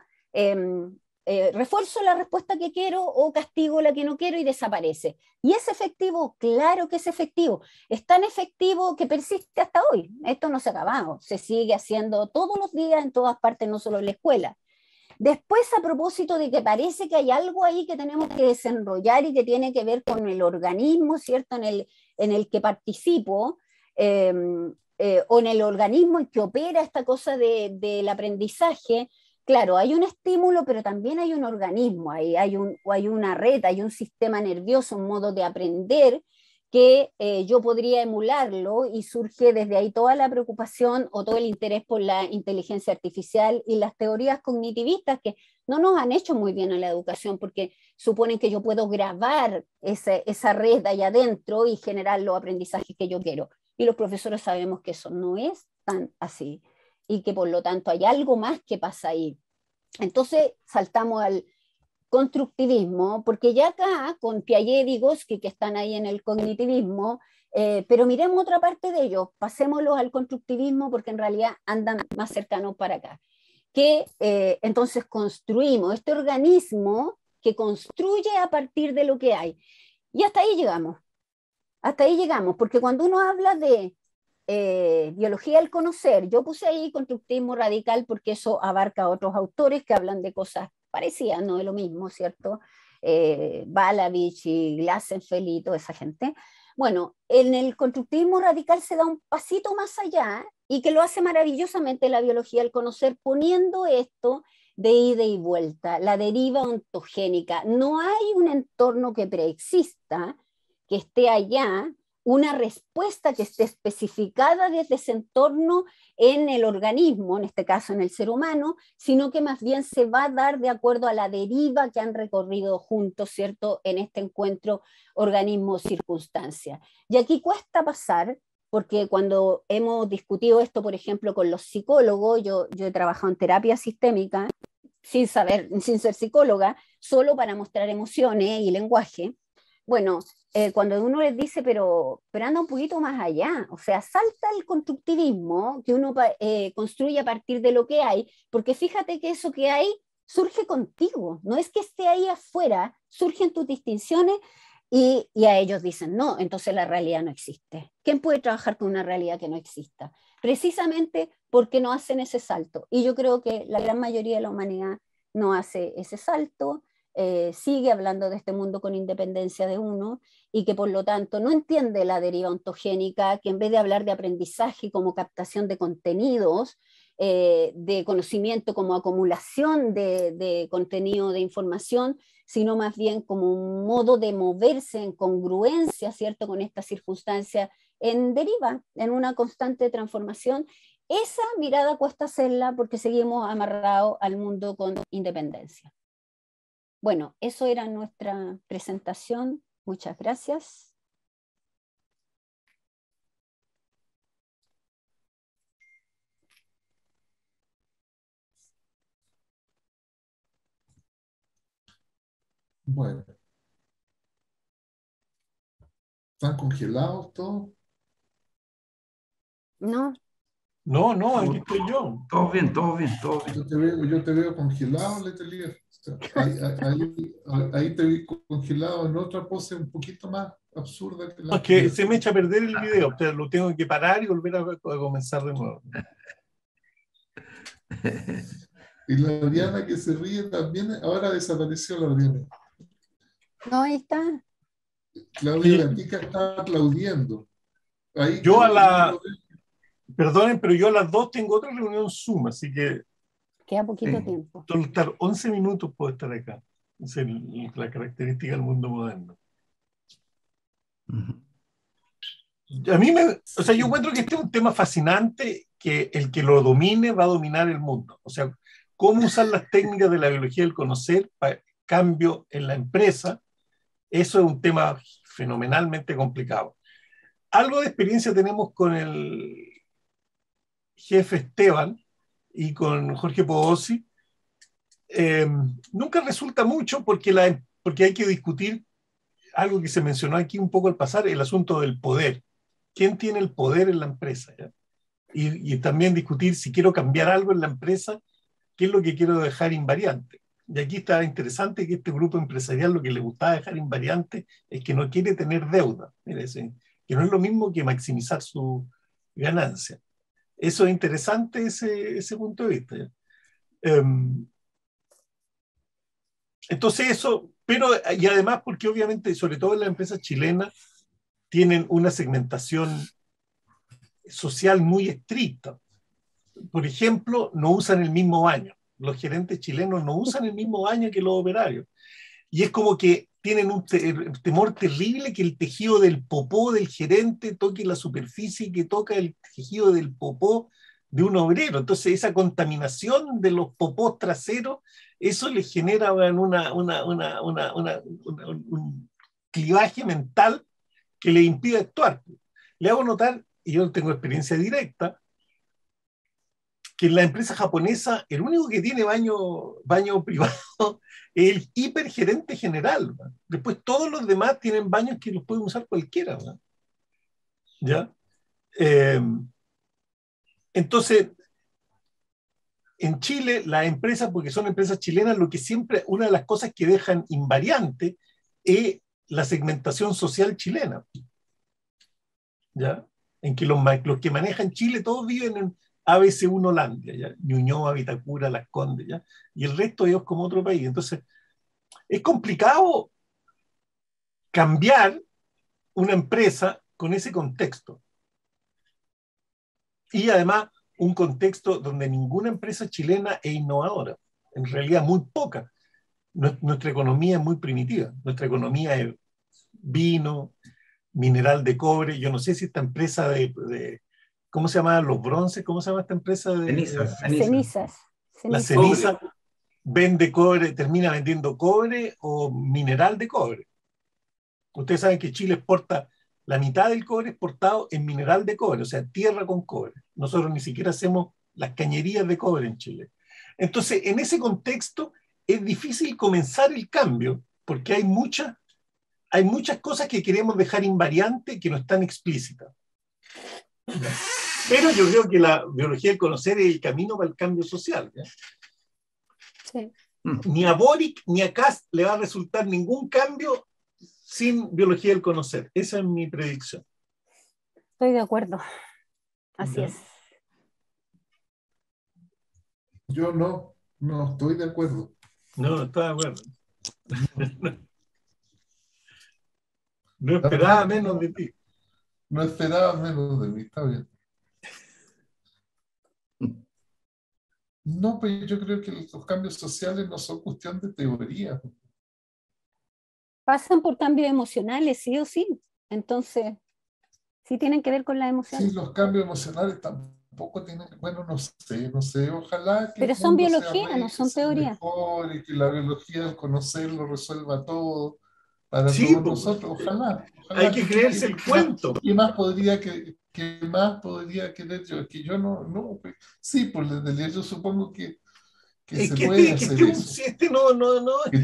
refuerzo la respuesta que quiero o castigo la que no quiero y desaparece. ¿Y es efectivo? Claro que es efectivo. Es tan efectivo que persiste hasta hoy. Esto no se ha acabado, se sigue haciendo todos los días en todas partes, no solo en la escuela. Después, a propósito de que parece que hay algo ahí que tenemos que desenrollar y que tiene que ver con el organismo, ¿cierto?, en el que participo, o en el organismo en que opera esta cosa del aprendizaje. Claro, hay un estímulo, pero también hay un organismo, hay una red, hay un sistema nervioso, un modo de aprender que yo podría emularlo, y surge desde ahí toda la preocupación o todo el interés por la inteligencia artificial y las teorías cognitivistas, que no nos han hecho muy bien en la educación, porque suponen que yo puedo grabar esa red allá adentro y generar los aprendizajes que yo quiero. Y los profesores sabemos que eso no es tan así, y que por lo tanto hay algo más que pasa ahí. Entonces saltamos al constructivismo, porque ya acá con Piaget y Vygotsky, que están ahí en el cognitivismo, pero miremos otra parte de ellos, pasémoslos al constructivismo, porque en realidad andan más cercanos para acá, que entonces construimos este organismo que construye a partir de lo que hay, y hasta ahí llegamos, porque cuando uno habla de biología del conocer, yo puse ahí constructivismo radical porque eso abarca a otros autores que hablan de cosas parecidas, no de lo mismo, ¿cierto? Balavich y Glassenfeld y toda esa gente. Bueno, en el constructivismo radical se da un pasito más allá, y que lo hace maravillosamente la biología del conocer, poniendo esto de ida y vuelta, la deriva ontogénica. No hay un entorno que preexista, que esté allá, una respuesta que esté especificada desde ese entorno en el organismo, en este caso en el ser humano, sino que más bien se va a dar de acuerdo a la deriva que han recorrido juntos, ¿cierto?, en este encuentro organismo-circunstancia. Y aquí cuesta pasar, porque cuando hemos discutido esto, por ejemplo, con los psicólogos, yo he trabajado en terapia sistémica, sin ser psicóloga, solo para mostrar emociones y lenguaje. Bueno, cuando uno les dice, pero anda un poquito más allá, o sea, salta el constructivismo que uno construye a partir de lo que hay, porque fíjate que eso que hay surge contigo, no es que esté ahí afuera, surgen tus distinciones, y a ellos dicen, no, entonces la realidad no existe. ¿Quién puede trabajar con una realidad que no exista? Precisamente porque no hacen ese salto, y yo creo que la gran mayoría de la humanidad no hace ese salto. Sigue hablando de este mundo con independencia de uno, y que por lo tanto no entiende la deriva ontogénica, que en vez de hablar de aprendizaje como captación de contenidos, de conocimiento como acumulación de contenido de información, sino más bien como un modo de moverse en congruencia, ¿cierto?, con esta circunstancia en deriva, en una constante transformación. Esa mirada cuesta hacerla porque seguimos amarrados al mundo con independencia. Bueno, eso era nuestra presentación. Muchas gracias. Bueno, ¿están congelados todos? No. No, aquí estoy yo. Todo bien, todo bien, todo bien. Yo te veo congelado, Letelier. Ahí te vi congelado en otra pose un poquito más absurda que la. No, es que se me echa a perder el video, o sea, lo tengo que parar y volver a comenzar de nuevo. Y la Oriana que se ríe también, ahora desapareció la Oriana. No, ahí está. Claudia Gatica está aplaudiendo. Ahí Yo a creo que la, no lo veo. perdonen, pero yo a las 2 tengo otra reunión Zoom, así que Queda poquito Sí. tiempo. solo estar 11 minutos puedo estar acá. Esa es la característica del mundo moderno. Ujú. A mí o sea, yo encuentro que este es un tema fascinante, que el que lo domine va a dominar el mundo. O sea, cómo usar las técnicas de la biología del conocer para cambio en la empresa, eso es un tema fenomenalmente complicado. Algo de experiencia tenemos con el jefe Esteban y con Jorge Poossi. Nunca resulta mucho porque hay que discutir algo que se mencionó aquí un poco al pasar, el asunto del poder. ¿Quién tiene el poder en la empresa? ¿Ya? Y también discutir si quiero cambiar algo en la empresa, qué es lo que quiero dejar invariante. Y aquí está interesante que este grupo empresarial lo que le gustaba dejar invariante es que no quiere tener deuda. Mira, que no es lo mismo que maximizar su ganancia. Eso es interesante, ese punto de vista. ¿Ya? Entonces eso, pero y además porque obviamente, sobre todo en las empresas chilenas, tienen una segmentación social muy estricta. Por ejemplo, no usan el mismo baño. Los gerentes chilenos no usan el mismo baño que los operarios. Y es como que tienen un temor terrible que el tejido del popó del gerente toque la superficie que toca el tejido del popó de un obrero. Entonces esa contaminación de los popós traseros, eso les genera un clivaje mental que le impide actuar. Le hago notar, y yo tengo experiencia directa, que en la empresa japonesa el único que tiene baño privado es el hipergerente general. ¿no? Después todos los demás tienen baños que los puede usar cualquiera. ¿no? ¿Ya? Entonces, en Chile, las empresas, porque son empresas chilenas, lo que siempre, una de las cosas que dejan invariante es la segmentación social chilena. ¿Ya? En que los que manejan Chile todos viven en ABC1 Holandia, ¿ya? Ñuñoa, Vitacura, Las Condes, ¿ya? Y el resto de ellos como otro país. Entonces, es complicado cambiar una empresa con ese contexto. Y además, un contexto donde ninguna empresa chilena es innovadora. En realidad, muy poca. Nuestra economía es muy primitiva. Nuestra economía es vino, mineral de cobre. Yo no sé si esta empresa ¿cómo se llama? Los bronces, ¿cómo se llama esta empresa? Cenizas. La ceniza vende cobre, termina vendiendo cobre o mineral de cobre. Ustedes saben que Chile exporta la mitad del cobre exportado en mineral de cobre, o sea, tierra con cobre. Nosotros ni siquiera hacemos las cañerías de cobre en Chile. Entonces, en ese contexto es difícil comenzar el cambio, porque hay muchas cosas que queremos dejar invariantes que no están explícitas. Pero yo creo que la biología del conocer es el camino para el cambio social. ¿ya? Sí. Ni a Boric ni a Kast le va a resultar ningún cambio sin biología del conocer. Esa es mi predicción. Estoy de acuerdo. Así ¿Ya? es. Yo no estoy de acuerdo. No está de acuerdo. No esperaba menos de ti. No esperaba menos de mí, está bien. No, pues yo creo que los cambios sociales no son cuestión de teoría. Pasan por cambios emocionales, sí o sí. Entonces, sí tienen que ver con las emociones. Sí, los cambios emocionales tampoco tienen, bueno, no sé, ojalá que Pero el son mundo sea biología, no son sea teorías. mejor y que la biología del conocer lo resuelva todo para Sí, todos pues, nosotros, ojalá. hay que creerse el cuento. ¿Qué más podría querer yo? Es que yo no, pues, sí, por desde yo supongo que Es se que puede hacer eso. si Que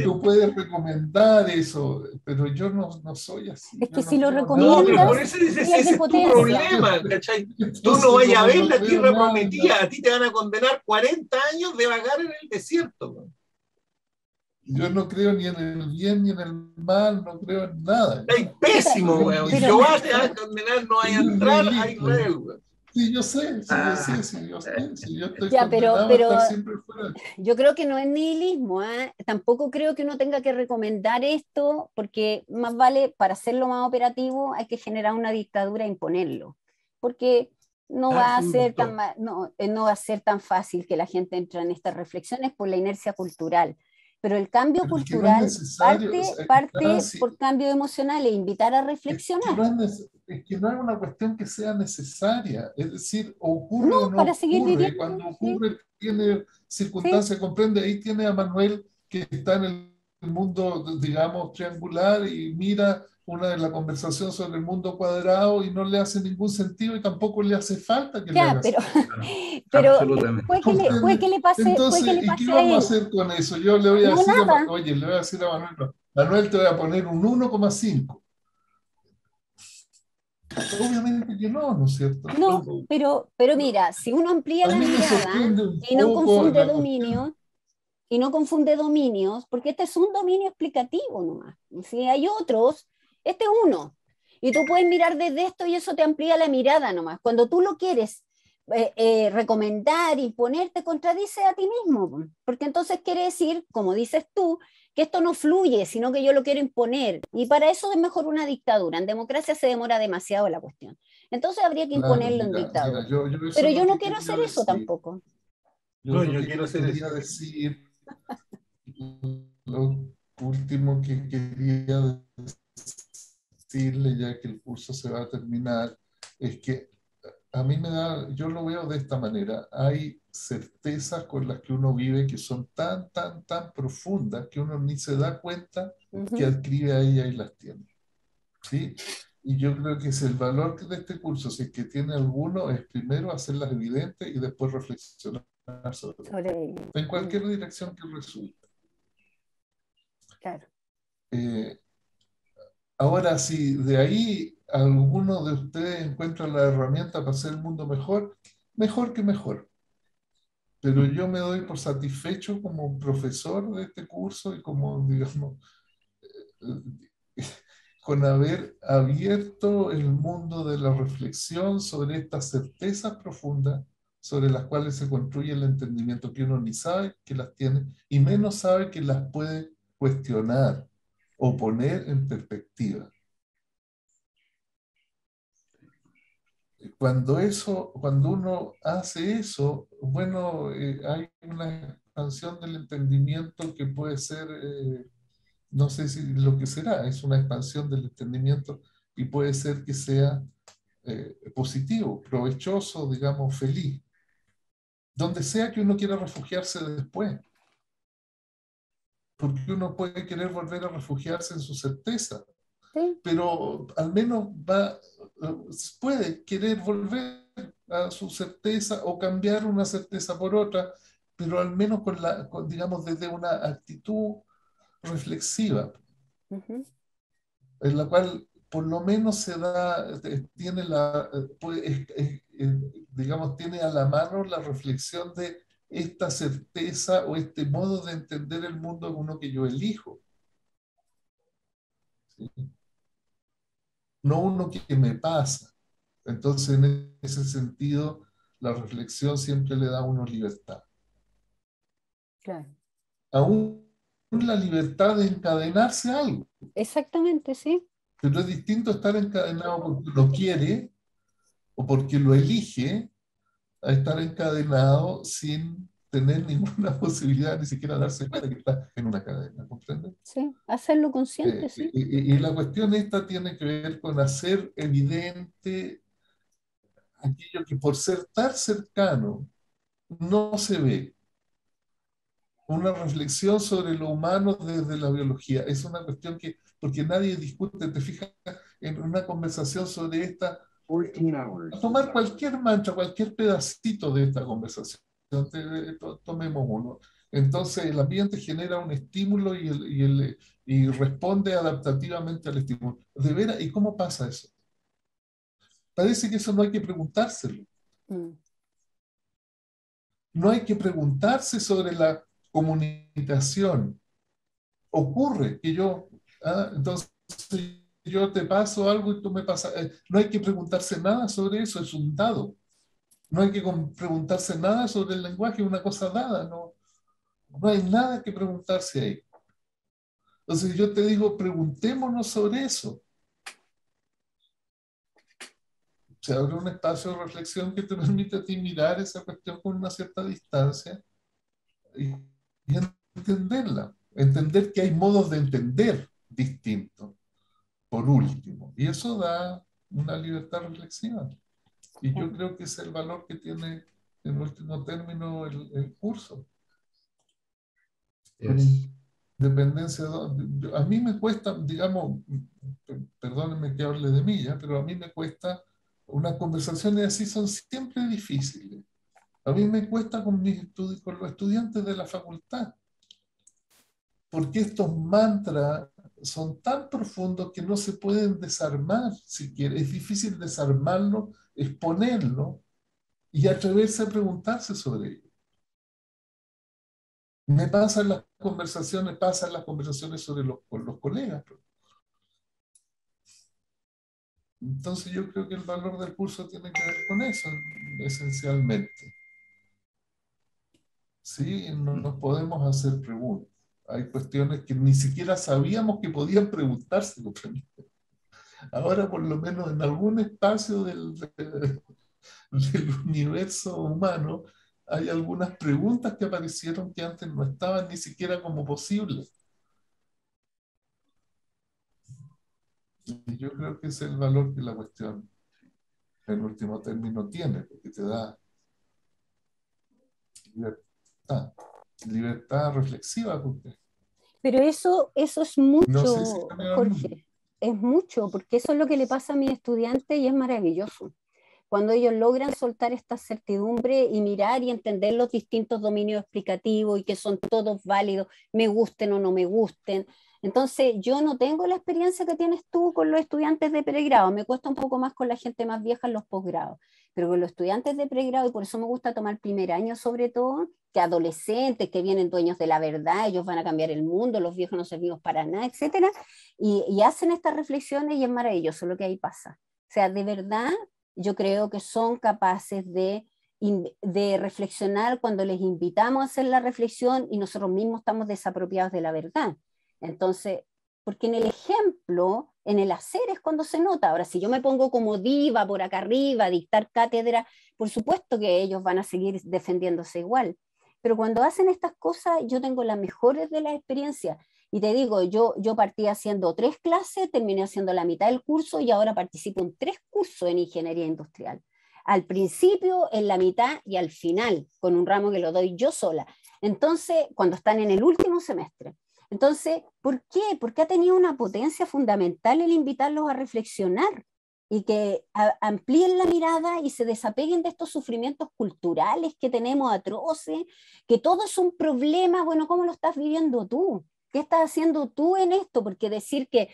tú puedes recomendar eso, pero yo no soy así. Es yo que no si lo creo nada. No, recomiendas, pero por eso ese es de es tu potencia. problema, ¿cachai? Tú Entonces, no vayas a como ver no la veo tierra nada, prometida, a ti te van a condenar 40 años de vagar en el desierto. ¿no? yo no creo ni en el bien ni en el mal, no creo en nada. Es pésimo, weón. Pero- Jehová te va a condenar, no vaya a entrar a Israel, weón. Sí, yo sé, sí, yo estoy Ya, condenado a estar siempre fuera. yo creo que no es nihilismo, ¿ah? Tampoco creo que uno tenga que recomendar esto, porque más vale, para hacerlo más operativo, hay que generar una dictadura e imponerlo, porque no va a ser tan, no va a ser tan fácil que la gente entre en estas reflexiones por la inercia cultural. Pero el cambio Pero es que no es cultural necesario, o sea, parte Nancy, por cambio emocional e invitar a es reflexionar. es que no es una cuestión que sea necesaria, es decir, No, ocurre o no para seguir ocurre, y viviendo, cuando sí, ocurre tiene sí. circunstancias, comprende, ahí tiene a Manuel que está en el mundo, digamos, triangular y mira una de la conversación sobre el mundo cuadrado y no le hace ningún sentido y tampoco le hace falta que le Ya, haga pero, sentido. pero Absolutamente. puede que ¿Comprende? le pase, puede que Entonces, le ¿y qué pase a vamos a él. hacer con eso? Yo le voy a No, decir nada. oye, le voy a decir a Manuel, no, Manuel, te voy a poner un 1,5. Obviamente que no, ¿no es cierto? No, pero mira, si uno amplía A la mí me mirada sorprende un y no poco confunde la cuestión. dominios, y no confunde dominios, porque este es un dominio explicativo nomás. Si hay otros, este es uno. Y tú puedes mirar desde esto y eso te amplía la mirada nomás. Cuando tú lo quieres recomendar, imponer, te contradice a ti mismo. Porque entonces quiere decir, como dices tú, que esto no fluye, sino que yo lo quiero imponer. Y para eso es mejor una dictadura. En democracia se demora demasiado la cuestión. Entonces habría que Claro, imponerlo en mira, dictadura. yo eso Pero es yo lo no que quiero hacer quería eso decir. tampoco. Yo No, lo yo que quiero hacer quería eso. decir, lo último que quería decirle, ya que el curso se va a terminar, es que a mí me da, yo lo veo de esta manera, hay certezas con las que uno vive que son tan profundas que uno ni se da cuenta que adquiere a ellas y las tiene. ¿Sí? Y yo creo que es el valor de este curso, si es que tiene alguno, es primero hacerlas evidentes y después reflexionar sobre ellas, en cualquier dirección que resulte. Claro. Ahora, si de ahí alguno de ustedes encuentra la herramienta para hacer el mundo mejor, mejor que mejor. Pero yo me doy por satisfecho como profesor de este curso y como, digamos, con haber abierto el mundo de la reflexión sobre estas certezas profundas sobre las cuales se construye el entendimiento, que uno ni sabe que las tiene y menos sabe que las puede cuestionar o poner en perspectiva. Cuando uno hace eso, bueno, hay una expansión del entendimiento que puede ser, no sé si lo que será, es una expansión del entendimiento y puede ser que sea positivo, provechoso, digamos, feliz, donde sea que uno quiera refugiarse después, porque uno puede querer volver a refugiarse en su certeza, Sí. pero al menos puede querer volver a su certeza o cambiar una certeza por otra, pero al menos digamos, desde una actitud reflexiva, en la cual por lo menos se da, tiene digamos, tiene a la mano la reflexión de esta certeza o este modo de entender el mundo es uno que yo elijo. ¿Sí? No uno que me pasa. Entonces, en ese sentido, la reflexión siempre le da a uno libertad. Claro. Aún la libertad de encadenarse a algo. Exactamente, sí. Pero es distinto estar encadenado porque lo quiere o porque lo elige a estar encadenado sin tener ninguna posibilidad, ni siquiera darse cuenta que está en una cadena, ¿comprende? Sí, hacerlo consciente, sí. Y la cuestión esta tiene que ver con hacer evidente aquello que por ser tan cercano no se ve. Una reflexión sobre lo humano desde la biología. Es una cuestión que, porque nadie discute, te fijas en una conversación sobre esta, a tomar cualquier mancha, cualquier pedacito de esta conversación, tomemos uno. Entonces el ambiente genera un estímulo y responde adaptativamente al estímulo. ¿De veras? ¿Y cómo pasa eso? Parece que eso no hay que preguntárselo. No hay que preguntarse sobre la comunicación. Ocurre que entonces yo te paso algo y tú me pasas. No hay que preguntarse nada sobre eso, es un dado. No hay que preguntarse nada sobre el lenguaje, es una cosa dada, no hay nada que preguntarse ahí. Entonces yo te digo, preguntémonos sobre eso. Se abre un espacio de reflexión que te permite a ti mirar esa cuestión con una cierta distancia y entenderla. Entender que hay modos de entender distintos, por último. Y eso da una libertad reflexiva. Y yo creo que es el valor que tiene, en último término, el curso. Con independencia, a mí me cuesta, digamos, perdónenme que hable de mí, ¿ya? Pero a mí me cuesta, unas conversaciones así son siempre difíciles. A mí me cuesta con los estudiantes de la facultad, porque estos mantras son tan profundos que no se pueden desarmar siquiera. Es difícil desarmarlo, exponerlo y atreverse a preguntarse sobre ello. Me pasan las conversaciones con los colegas. Entonces yo creo que el valor del curso tiene que ver con eso, esencialmente. Sí, no nos podemos hacer preguntas. Hay cuestiones que ni siquiera sabíamos que podían preguntarse. Ahora, por lo menos en algún espacio del universo humano, hay algunas preguntas que aparecieron que antes no estaban ni siquiera como posibles. Y yo creo que ese es el valor que la cuestión, en último término, tiene, porque te da libertad reflexiva. Porque Pero eso es no sé mucho, si Jorge, es mucho, porque eso es lo que le pasa a mis estudiantes y es maravilloso. Cuando ellos logran soltar esta certidumbre y mirar y entender los distintos dominios explicativos y que son todos válidos, me gusten o no me gusten. Entonces, yo no tengo la experiencia que tienes tú con los estudiantes de pregrado, me cuesta un poco más con la gente más vieja en los posgrados, pero con los estudiantes de pregrado, y por eso me gusta tomar primer año sobre todo, que adolescentes que vienen dueños de la verdad, ellos van a cambiar el mundo, los viejos no servimos para nada, etcétera, y hacen estas reflexiones y es maravilloso lo que ahí pasa. O sea, de verdad, yo creo que son capaces de reflexionar cuando les invitamos a hacer la reflexión y nosotros mismos estamos desapropiados de la verdad. Entonces, porque en el ejemplo, en el hacer es cuando se nota. Ahora, si yo me pongo como diva por acá arriba a dictar cátedra, por supuesto que ellos van a seguir defendiéndose igual. Pero cuando hacen estas cosas, yo tengo las mejores de las experiencias. Y te digo, yo partí haciendo 3 clases, terminé haciendo la mitad del curso y ahora participo en 3 cursos en ingeniería industrial. Al principio, en la mitad y al final, con un ramo que lo doy yo sola. Entonces, cuando están en el último semestre. Entonces, ¿por qué? Porque ha tenido una potencia fundamental el invitarlos a reflexionar y que amplíen la mirada y se desapeguen de estos sufrimientos culturales que tenemos atroces, que todo es un problema. Bueno, ¿cómo lo estás viviendo tú? ¿Qué estás haciendo tú en esto? Porque decir que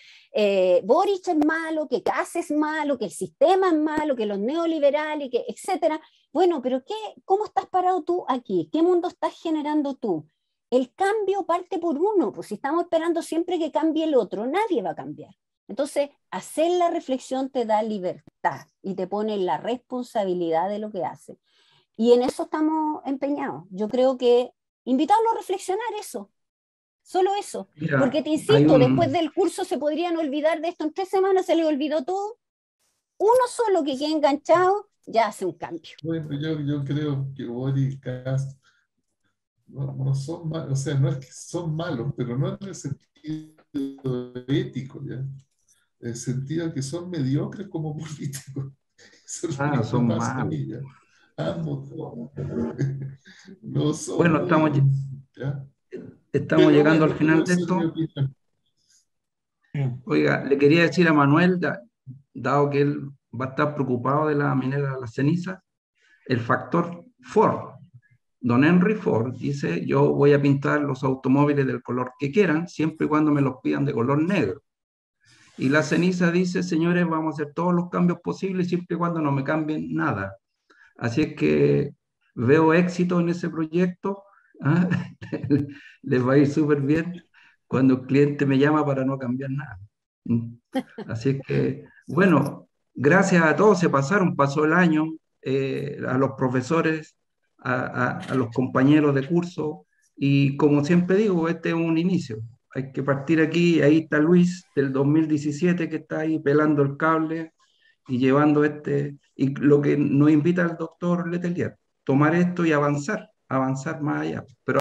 Boric es malo, que Kast es malo, que el sistema es malo, que los neoliberales, que etcétera. Bueno, pero ¿cómo estás parado tú aquí? ¿Qué mundo estás generando tú? El cambio parte por uno, pues si estamos esperando siempre que cambie el otro, nadie va a cambiar. Entonces, hacer la reflexión te da libertad y te pone la responsabilidad de lo que hace. Y en eso estamos empeñados. Yo creo que invitarlo a reflexionar eso, solo eso. Mira, porque te insisto, después del curso se podrían olvidar de esto, en 3 semanas se les olvidó todo. Uno solo que quede enganchado ya hace un cambio. Bueno, yo creo que Boris y Kast no son malos, o sea, no es que son malos, pero no en el sentido ético, ¿ya? En el sentido de que son mediocres como políticos. Eso es lo que son me pasa a malos. mí, ¿ya? Ambos no son Bueno, estamos llegando al final de esto. Oiga, le quería decir a Manuel, dado que él va a estar preocupado de la minera de las cenizas, el factor Ford. Don Henry Ford dice, yo voy a pintar los automóviles del color que quieran, siempre y cuando me los pidan de color negro. Y la ceniza dice, señores, vamos a hacer todos los cambios posibles, siempre y cuando no me cambien nada. Así es que veo éxito en ese proyecto, ¿ah? Les va a ir súper bien cuando el cliente me llama para no cambiar nada. Así es que, bueno, gracias a todos, pasó el año, a los profesores, a los compañeros de curso, y como siempre digo, este es un inicio. Hay que partir aquí, ahí está Luis del 2017 que está ahí pelando el cable y llevando y lo que nos invita el doctor Letelier, tomar esto y avanzar más allá. Pero